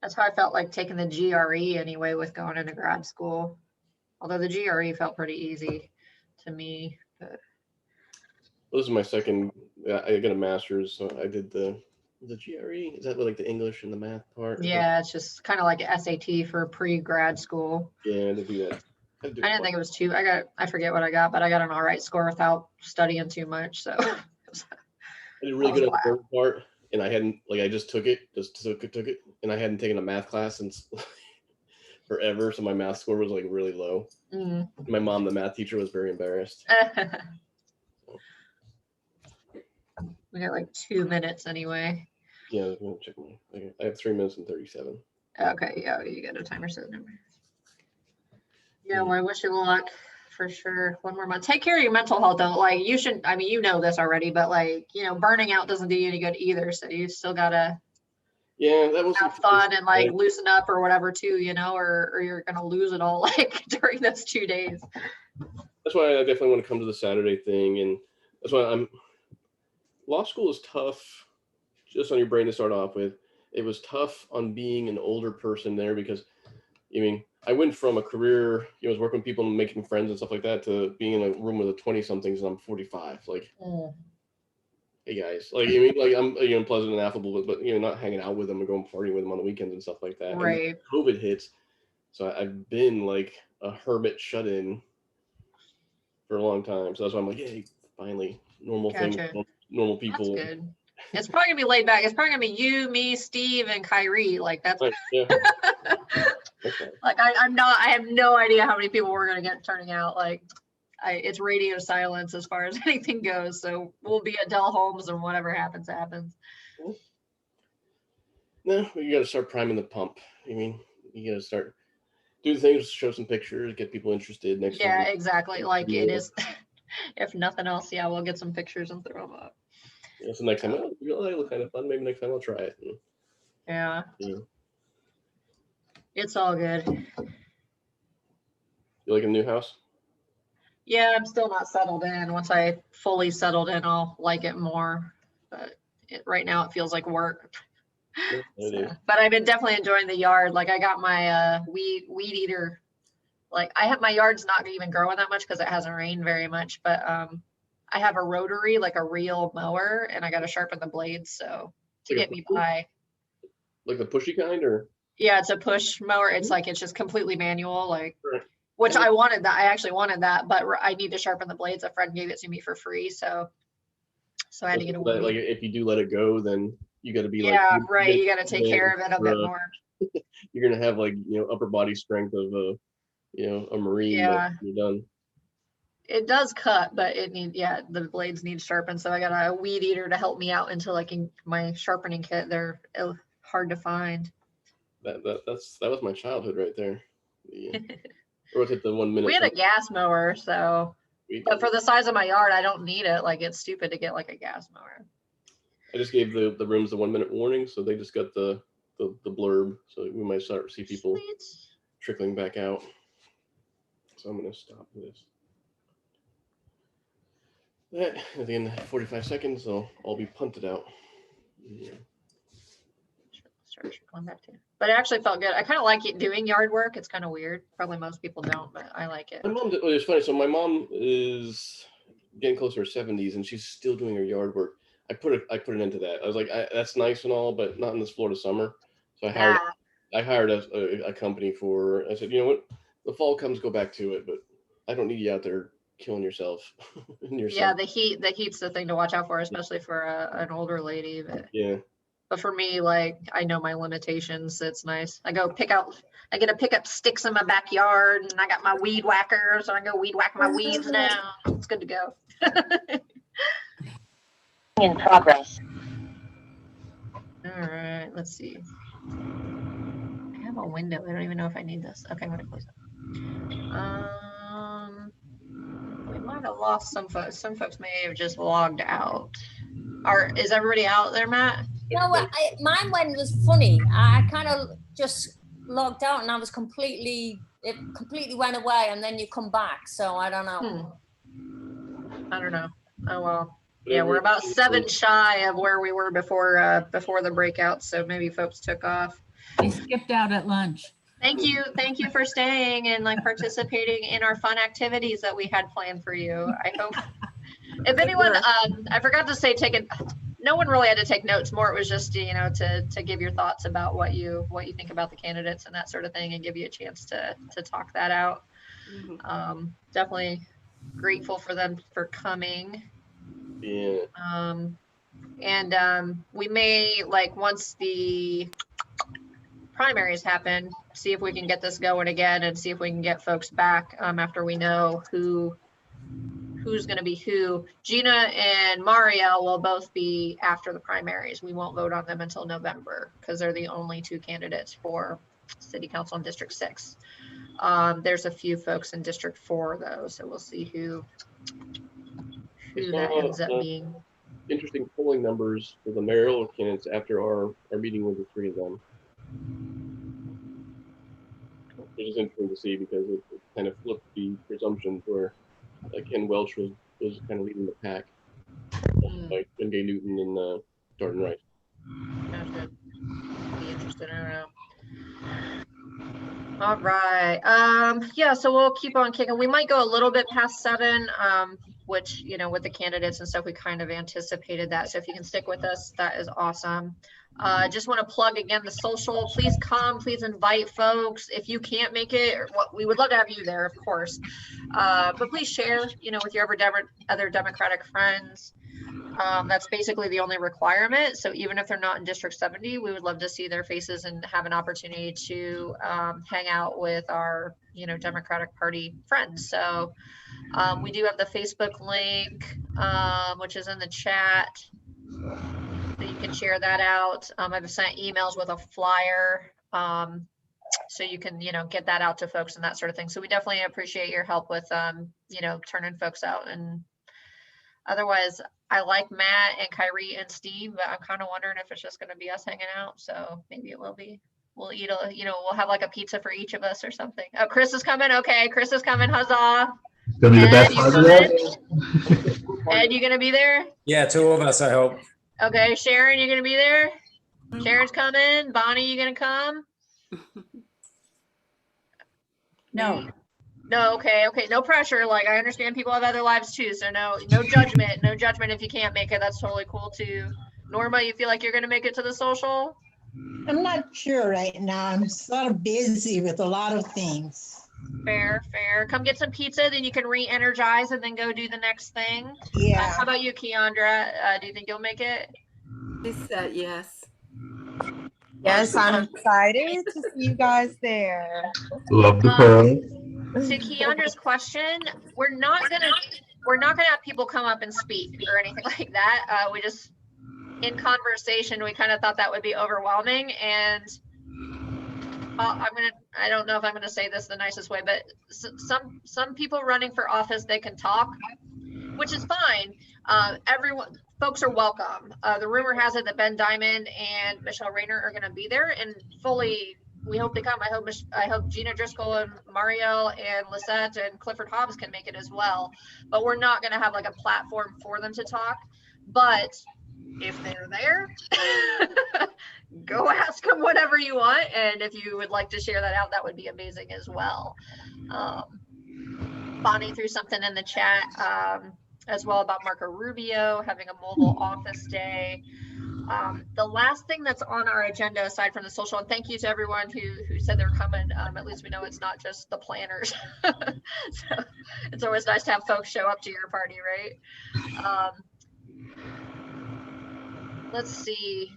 That's how I felt like taking the GRE anyway with going into grad school. Although the GRE felt pretty easy to me. But Well, this is my second. I got a master's, so I did the GRE. Is that like the English and the math part? yeah, it's just kind of like SAT for pre-grad school. Yeah, to do that. I didn't think it was too. I forget what I got, but I got an all right score without studying too much. So I did really good on the first part, and I hadn't I just took it, and I hadn't taken a math class since forever, so my math score was like really low. Mm. My mom, the math teacher, was very embarrassed. We got like 2 minutes anyway. Yeah, I'm gonna check I have 3 minutes and 37. Okay, yeah, you got a timer set number. Yeah, well, I wish you luck for sure. 1 more month. Take care of your mental health though. Like you should, I mean, you know this already, but like, burning out doesn't do you any good either. So you still gotta that was have fun and like loosen up or whatever too, or you're gonna lose it all like during those 2 days. That's why I definitely want to come to the Saturday thing, and that's why law school is tough just on your brain to start off with. It was tough on being an older person there because, I went from a career, I was working with people and making friends and stuff like that to being in a room with the 20-somethings and I'm 45. Like, hey guys, like, I'm pleasant and affable, but not hanging out with them and going partying with them on the weekends and stuff like that. Right. And COVID hits, so I've been like a hermit shut in for a long time. So that's why I'm like, hey, finally, normal thing, normal people. That's good. It's probably gonna be laid back. It's probably gonna be you, me, Steve, and Kyrie. Like that's yeah. Okay. Like I have no idea how many people we're gonna get turning out. Like it's radio silence as far as anything goes. So we'll be at Del Holmes and whatever happens, happens. No, you gotta start priming the pump. You gotta start do things, show some pictures, get people interested next time. Yeah, exactly. Like it is if nothing else, yeah, we'll get some pictures and throw them up. Yeah, so next time, that look kind of fun. Maybe next time I'll try it. Yeah. It's all good. You like a new house? Yeah, I'm still not settled in. Once I fully settled in, I'll like it more. But right now it feels like work. But I've been definitely enjoying the yard. Like I got my weed eater. Like my yard's not even growing that much because it hasn't rained very much. But I have a rotary, like a real mower, and I got to sharpen the blades to get me by. Like the pushy kind, or? Yeah, it's a push mower. It's like it's just completely manual, which I wanted that. I actually wanted that, but I need to sharpen the blades. A friend gave it to me for free, so I had to get a weed. Like if you do let it go, then you got to be right. You got to take care of it a bit more. You're gonna have upper body strength of a Marine. Yeah, you're done. It does cut, but the blades need sharpened. So I got a weed eater to help me out until my sharpening kit. They're hard to find. That was my childhood right there. Or hit the 1 minute. We had a gas mower, but for the size of my yard, I don't need it. Like it's stupid to get like a gas mower. I just gave the rooms the 1 minute warning, so they just got the blurb. So we might start to see people trickling back out. So I'm gonna stop this. That at the end of 45 seconds, they'll all be punted out. Yeah. Start trickling back to. But it actually felt good. I kind of like doing yard work. It's kind of weird. Probably most people don't, but I like it. My mom, it's funny. So my mom is getting closer to 70s, and she's still doing her yard work. I put an end to that. I was like, that's nice and all, but not in this Florida summer. So I hired a company for. I said, you know what? The fall comes, go back to it, but I don't need you out there killing yourself. Yeah, the heat's the thing to watch out for, especially for an older lady. But yeah. But for me, like I know my limitations. It's nice. I get to pick up sticks in my backyard, and I got my weed whacker, so I go weed whack my weeds now. It's good to go. In progress. All right, let's see. I have a window. I don't even know if I need this. Okay, I'm gonna close it. We might have lost some folks. Some folks may have just logged out. Is everybody out there, Matt? No, mine was funny. I kind of just logged out and I was it completely went away and then you come back. So I don't know. I don't know. Oh, well. Yeah, we're about 7 shy of where we were before the breakout. So maybe folks took off. I skipped out at lunch. Thank you for staying and like participating in our fun activities that we had planned for you. I hope if anyone, I forgot to say, no one really had to take notes. More, it was just, you know, to give your thoughts about what you think about the candidates and that sort of thing, and give you a chance to talk that out. Definitely grateful for them for coming. Yeah. And we may, like, once the primaries happen, see if we can get this going again and see if we can get folks back after we know who's going to be who. Gina and Mhariel will both be after the primaries. We won't vote on them until November because they're the only 2 candidates for City Council in District 6. There's a few folks in District 4 though, so we'll see who that ends up being. Interesting polling numbers for the mayoral candidates after our meeting with the 3 of them. Which is interesting to see because it kind of flipped the presumptions where Ken Welch was kind of leading the pack, like Gay Newton and Darden Wright. Gotcha. Be interested. I don't know. All right. Yeah, so we'll keep on kicking. We might go a little bit past 7, which, you know, with the candidates and stuff, we kind of anticipated that. So if you can stick with us, that is awesome. Just want to plug again the social. Please come, please invite folks. If you can't make it, we would love to have you there, of course. But please share, you know, with your other Democratic friends. That's basically the only requirement. So even if they're not in District 70, we would love to see their faces and have an opportunity to hang out with our, you know, Democratic Party friends. So we do have the Facebook link, which is in the chat. So you can share that out. I've sent emails with a flyer. So you can, you know, get that out to folks and that sort of thing. So we definitely appreciate your help with, you know, turning folks out. And otherwise, I like Matt and Kyrie and Steve, but I'm kind of wondering if it's just going to be us hanging out. So maybe it will be. We'll eat we'll have like a pizza for each of us or something. Oh, Chris is coming. Okay, Chris is coming. Huzzah! It's gonna be the best part part of that. Ed, you gonna be there? Yeah, 2 of us, I hope. Okay, Sharon, you gonna be there? Sharon's coming. Bonnie, you gonna come? No. No, okay, no pressure. Like, I understand people have other lives too, so no judgment. No judgment if you can't make it. That's totally cool too. Norma, you feel like you're gonna make it to the social? I'm not sure right now. I'm sort of busy with a lot of things. Fair. Come get some pizza, then you can re-energize and then go do the next thing. Yeah. How about you, Keandra? Do you think you'll make it? Lisset, yes. Yes, I'm excited to see you guys there. Love the call. To Keandra's question, we're not gonna have people come up and speak or anything like that. We just, in conversation, we kind of thought that would be overwhelming, and I don't know if I'm gonna say this the nicest way, but some people running for office, they can talk, which is fine. Folks are welcome. The rumor has it that Ben Diamond and Michelle Rayner are gonna be there, and we hope they come. I hope Gina Driscoll and Mhariel and Lisset and Clifford Hobbs can make it as well. But we're not gonna have like a platform for them to talk. But if they're there, go ask them whatever you want. And if you would like to share that out, that would be amazing as well. Bonnie threw something in the chat as well about Marco Rubio having a mobile office day. The last thing that's on our agenda, aside from the social, and thank you to everyone who said they're coming. At least we know it's not just the planners. So it's always nice to have folks show up to your party, right? Let's see.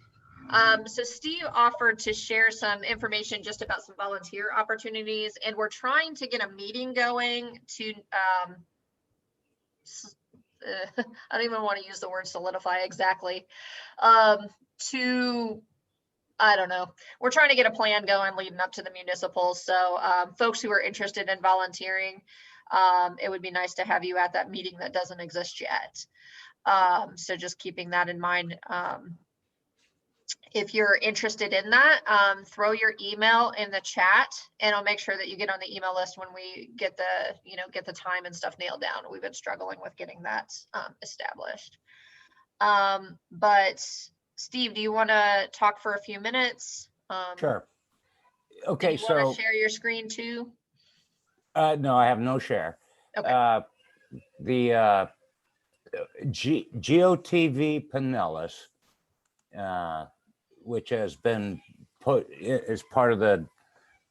So Steve offered to share some information just about some volunteer opportunities, and we're trying to get a meeting going to I don't even want to use the word solidify exactly. I don't know. We're trying to get a plan going leading up to the municipals. So folks who are interested in volunteering, it would be nice to have you at that meeting that doesn't exist yet. So just keeping that in mind. if you're interested in that, throw your email in the chat and I'll make sure that you get on the email list when we get the, get the time and stuff nailed down. We've been struggling with getting that established. But Steve, do you want to talk for a few minutes? Sure. Do Okay, you want so to share your screen too? no, I have no share. Okay. The GOTV Pinellas, which has been put as part of the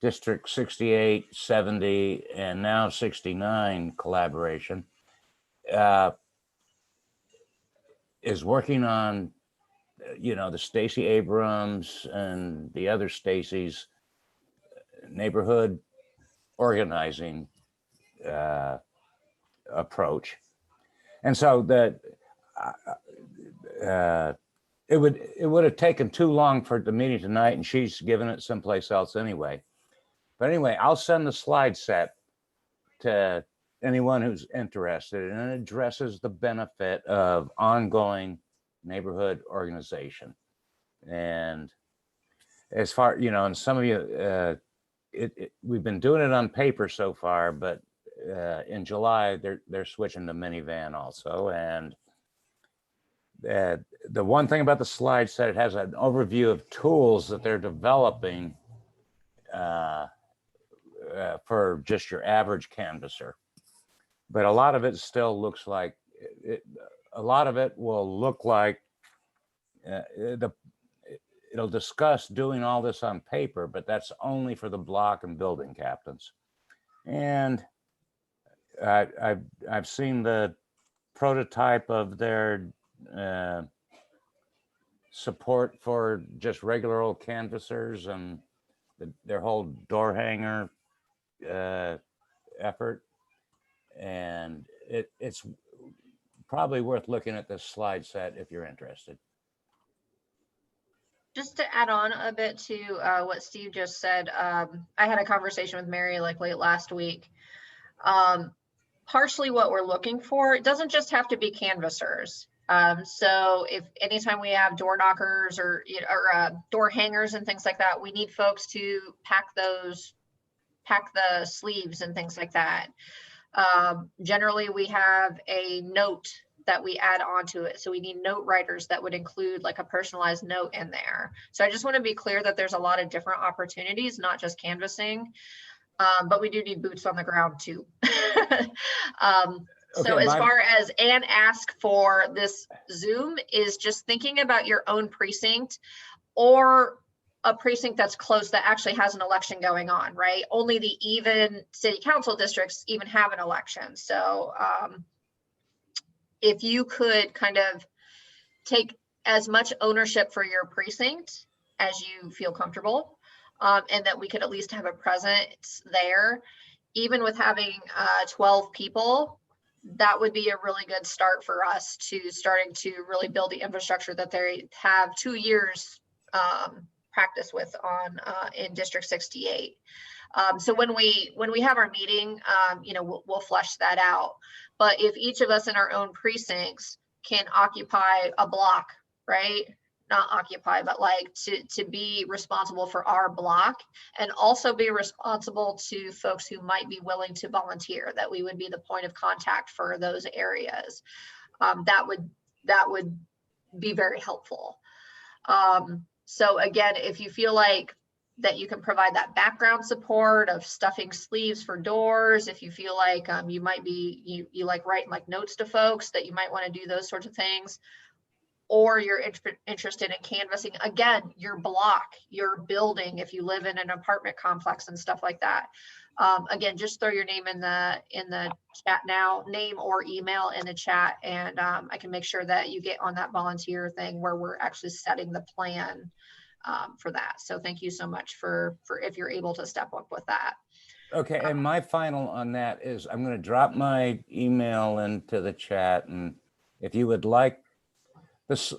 District 68, 70, and now 69 collaboration, is working on, the Stacey Abrams and the other Stacey's neighborhood organizing approach. And so that it would have taken too long for the meeting tonight, and she's given it someplace else anyway. But anyway, I'll send the slide set to anyone who's interested, and it addresses the benefit of ongoing neighborhood organization. And as far, and some of you, we've been doing it on paper so far, but in July, they're switching to minivan also. And the one thing about the slide set, it has an overview of tools that they're developing for just your average canvasser. But a lot of it still looks like, a lot of it will look like, it'll discuss doing all this on paper, but that's only for the block and building captains. And I've seen the prototype of their support for just regular old canvassers and their whole door hanger effort. And it's probably worth looking at this slide set if you're interested. Just to add on a bit to what Steve just said, I had a conversation with Mary like late last week. Partially what we're looking for, it doesn't just have to be canvassers. So if anytime we have door knockers or door hangers and things like that, we need folks to pack the sleeves and things like that. Generally, we have a note that we add onto it. So we need note writers that would include like a personalized note in there. So I just want to be clear that there's a lot of different opportunities, not just canvassing, but we do need boots on the ground too. So as far as Ann asked for this Zoom is just thinking about your own precinct or a precinct that's close that actually has an election going on, right? Only the even city council districts even have an election. So if you could kind of take as much ownership for your precinct as you feel comfortable, and that we could at least have a presence there, even with having 12 people, that would be a really good start for us to starting to really build the infrastructure that they have 2 years practice with on in District 68. So when we have our meeting, we'll flesh that out. But if each of us in our own precincts can occupy a block, right? Not occupy, but like to be responsible for our block and also be responsible to folks who might be willing to volunteer, that we would be the point of contact for those areas. That would be very helpful. So again, if you feel like that you can provide that background support of stuffing sleeves for doors, if you feel like you might be, you like writing like notes to folks, that you might want to do those sorts of things, or you're interested in canvassing, again, your block, your building, if you live in an apartment complex and stuff like that. Again, just throw your name in the chat now, name or email in the chat, and I can make sure that you get on that volunteer thing where we're actually setting the plan for that. So thank you so much for if you're able to step up with that. Okay, and my final on that is I'm going to drop my email into the chat, and if you would like this,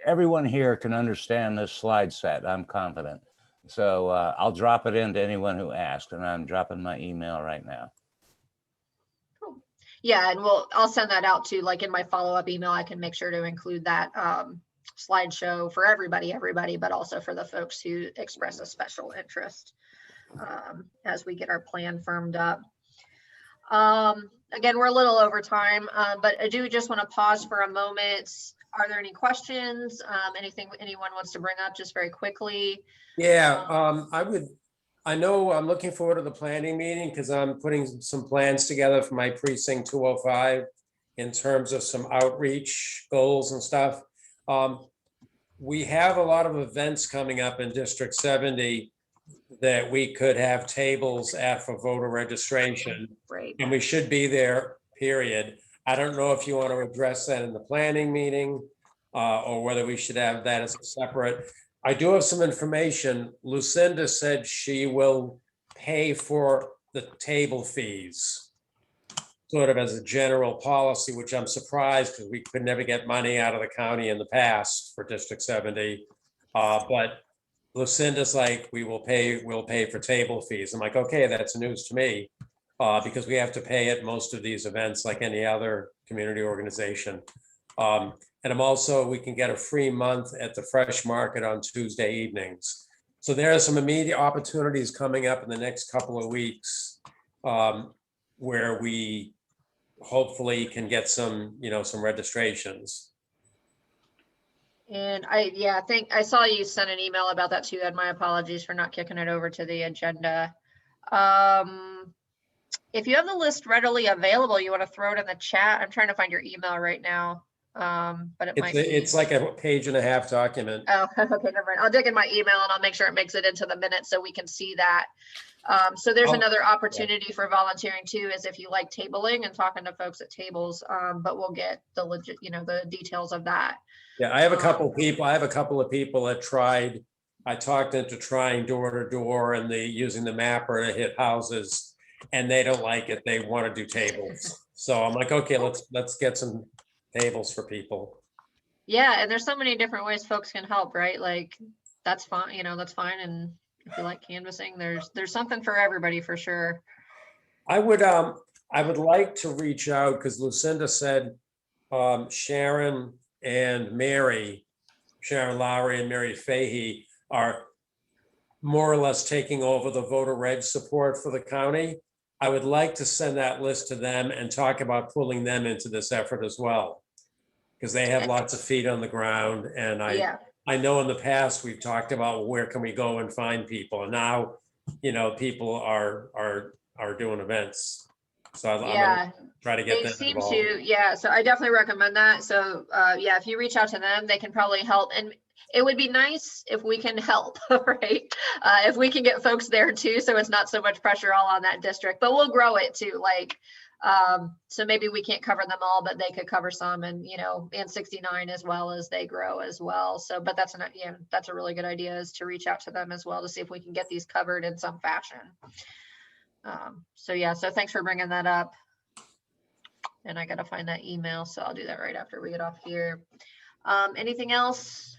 everyone here can understand this slide set, I'm confident. So I'll drop it into anyone who asks, and I'm dropping my email right now. Cool. Yeah, and I'll send that out too, like in my follow-up email, I can make sure to include that slideshow for everybody, but also for the folks who express a special interest as we get our plan firmed up. Again, we're a little over time, but I do just want to pause for a moment. Are there any questions? Anything anyone wants to bring up just very quickly? Yeah, I know I'm looking forward to the planning meeting because I'm putting some plans together for my precinct 205 in terms of some outreach goals and stuff. We have a lot of events coming up in District 70 that we could have tables at for voter registration. Right. And we should be there, period. I don't know if you want to address that in the planning meeting or whether we should have that as a separate. I do have some information. Lucinda said she will pay for the table fees, sort of as a general policy, which I'm surprised because we could never get money out of the county in the past for District 70. But Lucinda's like, we'll pay for table fees. I'm like, okay, that's news to me because we have to pay at most of these events like any other community organization. And I'm also, we can get a free month at the Fresh Market on Tuesday evenings. So there are some immediate opportunities coming up in the next couple of weeks where we hopefully can get some, some registrations. And I think I saw you sent an email about that too, Ed. My apologies for not kicking it over to the agenda. If you have the list readily available, you want to throw it in the chat. I'm trying to find your email right now. But it's like a 1.5 page document. Oh, okay, never mind. I'll dig in my email and I'll make sure it makes it into the minutes so we can see that. So there's another opportunity for volunteering too, is if you like tabling and talking to folks at tables, but we'll get the legit, the details of that. Yeah, I have a couple of people. That tried. I talked into trying door to door and using the mapper to hit houses, and they don't like it. They want to do tables. So I'm like, okay, let's get some tables for people. Yeah, and there's so many different ways folks can help, right? Like that's fine, that's fine. And if you like canvassing, there's something for everybody for sure. I would like to reach out because Lucinda said Sharon Lowry and Mary Fahey are more or less taking over the voter reg support for the county. I would like to send that list to them and talk about pulling them into this effort as well, because they have lots of feet on the ground. And I know in the past we've talked about where can we go and find people, and now people are doing events. So I'm gonna try to get them involved. So I definitely recommend that. So if you reach out to them, they can probably help. And it would be nice if we can help, right? If we can get folks there too, so it's not so much pressure all on that district, but we'll grow it too. So maybe we can't cover them all, but they could cover some, and and 69 as well as they grow as well. So, but that's a really good idea, is to reach out to them as well to see if we can get these covered in some fashion. So thanks for bringing that up. And I got to find that email, so I'll do that right after we get off here. Anything else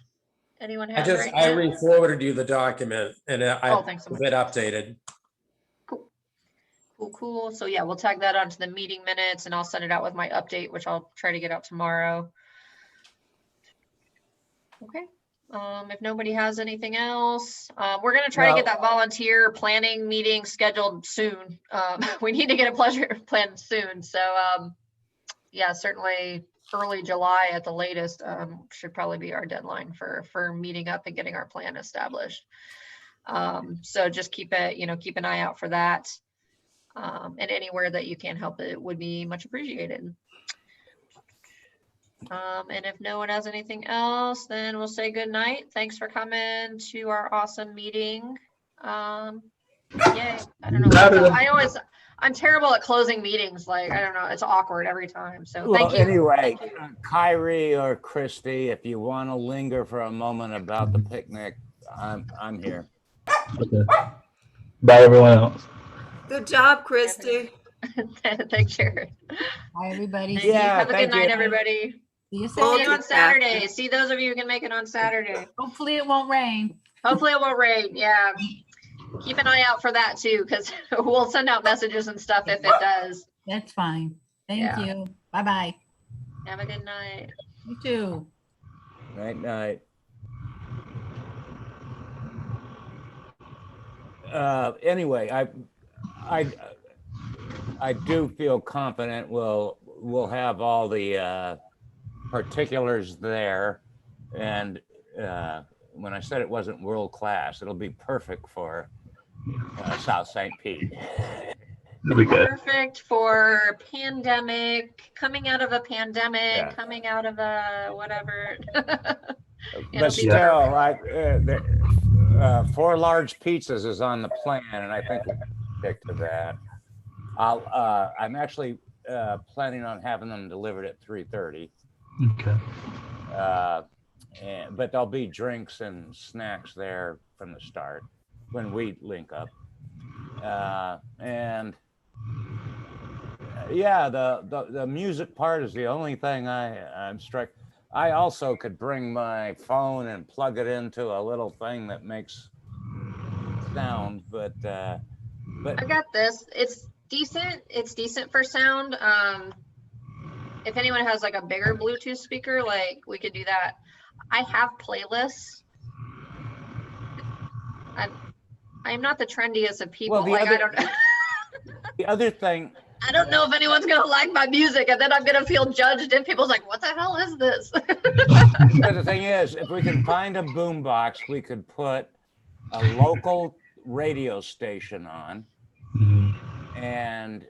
anyone has? I re-forwarded you the document, and thanks so much. A bit updated. Cool. So we'll tag that onto the meeting minutes, and I'll send it out with my update, which I'll try to get out tomorrow. Okay. If nobody has anything else, we're going to try to get that volunteer planning meeting scheduled soon. We need to get a pleasure plan soon. So certainly early July at the latest should probably be our deadline for meeting up and getting our plan established. So just keep an eye out for that. And anywhere that you can help it would be much appreciated. And if no one has anything else, then we'll say good night. Thanks for coming to our awesome meeting. Yay. I don't know. I'm terrible at closing meetings. I don't know. It's awkward every time. So thank you. Anyway, Kyrie or Christy, if you want to linger for a moment about the picnic, I'm here. Okay. Bye, everyone else. Good job, Christy. Thanks, Sharon. Bye, everybody. Have a good night, everybody. See you See you on Saturday. See those of you who can make it on Saturday. Hopefully it won't rain. Hopefully it won't rain. Yeah. Keep an eye out for that too, because we'll send out messages and stuff if it does. That's fine. Thank you. Bye-bye. Have a good night. You too. Night, night. Anyway, I do feel confident we'll have all the particulars there, and when I said it wasn't world class, it'll be perfect for South St. Pete. It'll be good. Perfect for pandemic, coming out of a pandemic, Yeah. coming out of a whatever. But still, like 4 large pizzas is on the plan, and I think we'll stick to that. I'm actually planning on having them delivered at 3:30. Okay. But there'll be drinks and snacks there from the start when we link up. And yeah, the music part is the only thing I'm struck. I also could bring my phone and plug it into a little thing that makes sound, but I got this. It's decent. It's decent for sound. If anyone has like a bigger Bluetooth speaker, like we could do that. I have playlists. I'm not the trendiest of people. Well, like I don't know. The other thing, I don't know if anyone's gonna like my music, and then I'm gonna feel judged, and people's like, "What the hell is this?" but the thing is, if we can find a boombox, we could put a local radio station on, and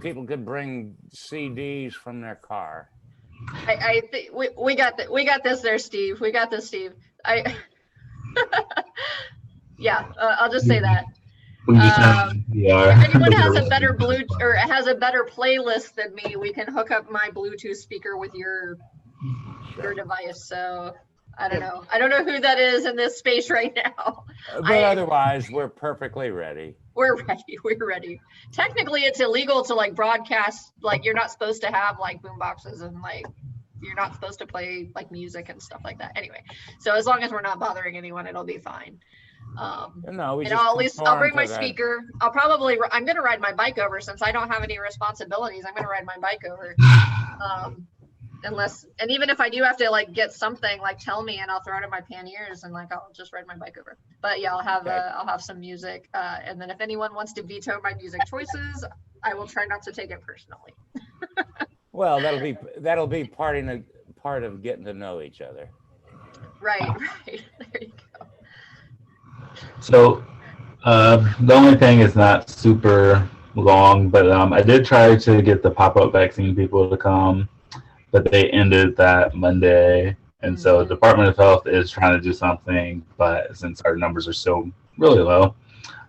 people could bring CDs from their car. I think we got that. We got this there, Steve. We got this, Steve. Yeah, I'll just say that. If anyone has a better has a better playlist than me, we can hook up my Bluetooth speaker with your device. So I don't know. I don't know who that is in this space right now. But otherwise, we're perfectly ready. We're ready. We're ready. Technically, it's illegal to like broadcast. Like you're not supposed to have like boom boxes and like you're not supposed to play like music and stuff like that. Anyway, so as long as we're not bothering anyone, it'll be fine. No, and I'll bring my speaker. I'm gonna ride my bike over since I don't have any responsibilities. I'm gonna ride my bike over. And even if I do have to like get something, like tell me and I'll throw it in my panniers and like I'll just ride my bike over. But yeah, I'll have some music. And then if anyone wants to veto my music choices, I will try not to take it personally. Well, that'll be part of getting to know each other. Right. There you go. So the only thing is not super long, but I did try to get the pop-up vaccine people to come, but they ended that Monday. And so the Department of Health is trying to do something, but since our numbers are still really low,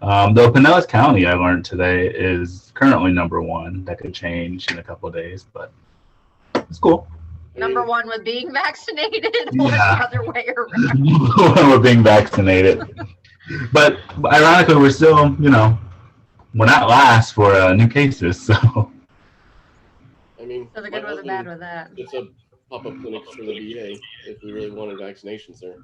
though Pinellas County, I learned today, is currently #1. That could change in a couple of days, but it's cool. #1 with being vaccinated or the other way around? We're being vaccinated. But ironically, we're still, we're not last for new cases. So, I mean, so the good with the bad with that. It's a pop-up clinic for the VA if we really wanted vaccinations there.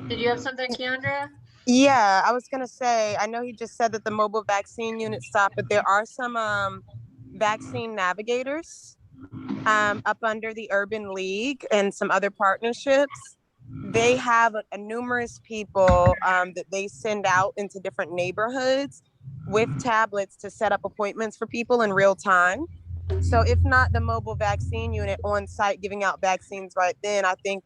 Did you have something, Keandra? Yeah, I was gonna say, I know he just said that the mobile vaccine unit stopped, but there are some vaccine navigators up under the Urban League and some other partnerships. They have numerous people that they send out into different neighborhoods with tablets to set up appointments for people in real time. So if not the mobile vaccine unit on site giving out vaccines right then, I think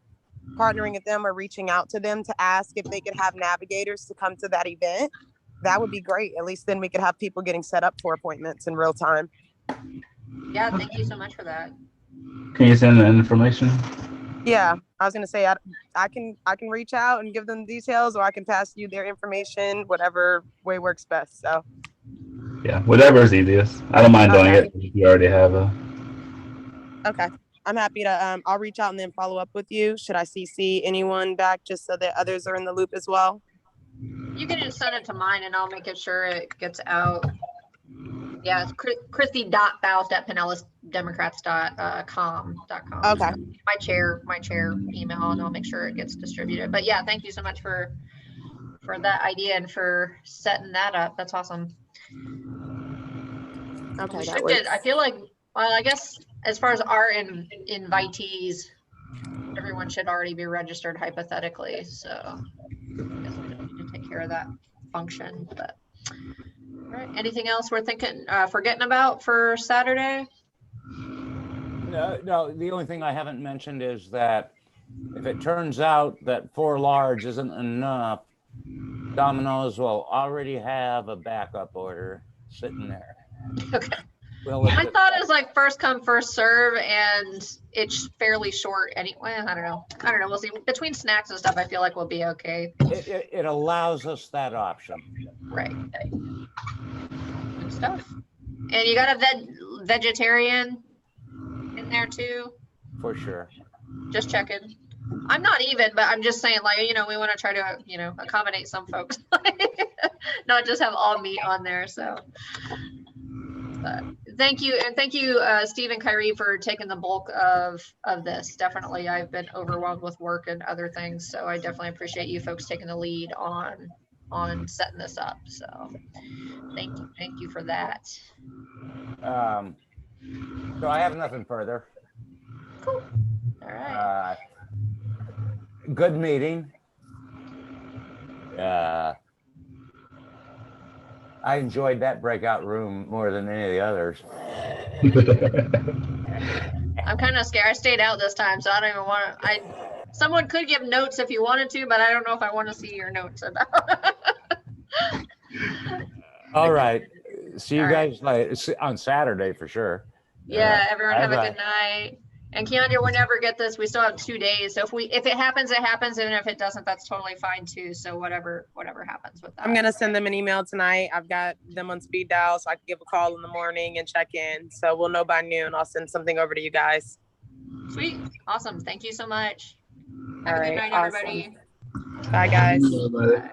partnering with them or reaching out to them to ask if they could have navigators to come to that event, that would be great. At least then we could have people getting set up for appointments in real time. Yeah, thank you so much for that. Can you send the information? Yeah, I was gonna say I can reach out and give them details, or I can pass you their information, whatever way works best. So yeah, whatever is easiest. I don't mind doing it if you already have a. Okay, I'm happy to. I'll reach out and then follow up with you. Should I CC anyone back just so that others are in the loop as well? You can just send it to mine, and I'll make sure it gets out. Yeah, it's christy.faust@pinellasdemocrats.com. Okay. My chair email, and I'll make sure it gets distributed. But yeah, thank you so much for that idea and for setting that up. That's awesome. Okay, I feel like, well, I guess as far as our invitees, everyone should already be registered hypothetically, so I guess we don't need to take care of that function, but. All right, anything else we're thinking, forgetting about for Saturday? No, the only thing I haven't mentioned is that if it turns out that 4 large isn't enough, Domino's will already have a backup order sitting there. Okay. Well, My thought is like first come, first serve, and it's fairly short anyway. I don't know. We'll see. Between snacks and stuff, I feel like we'll be okay. it allows us that option. Right. Good stuff. And you got a vegetarian in there too? For sure. Just checking. I'm not even, but I'm just saying, like, we want to try to, accommodate some folks, not just have all meat on there. So thank you. And thank you, Steve and Kyrie, for taking the bulk of this. Definitely. I've been overwhelmed with work and other things. So I definitely appreciate you folks taking the lead on setting this up. So thank you for that. So I have nothing further. Cool. All right. Good meeting. I enjoyed that breakout room more than any of the others. I'm kind of scared. I stayed out this time, so I don't even want to. Someone could give notes if you wanted to, but I don't know if I want to see your notes about. All right. See you guys on Saturday for sure. Yeah, everyone have a good night. And Keandra, whenever get this, we still have 2 days. So if it happens, it happens, and if it doesn't, that's totally fine too. So whatever happens with that. I'm gonna send them an email tonight. I've got them on speed dial, so I can give a call in the morning and check in. So we'll know by noon. I'll send something over to you guys. Sweet, awesome. Thank you so much. All Have a right, good night, awesome. everybody. Bye, guys. Bye.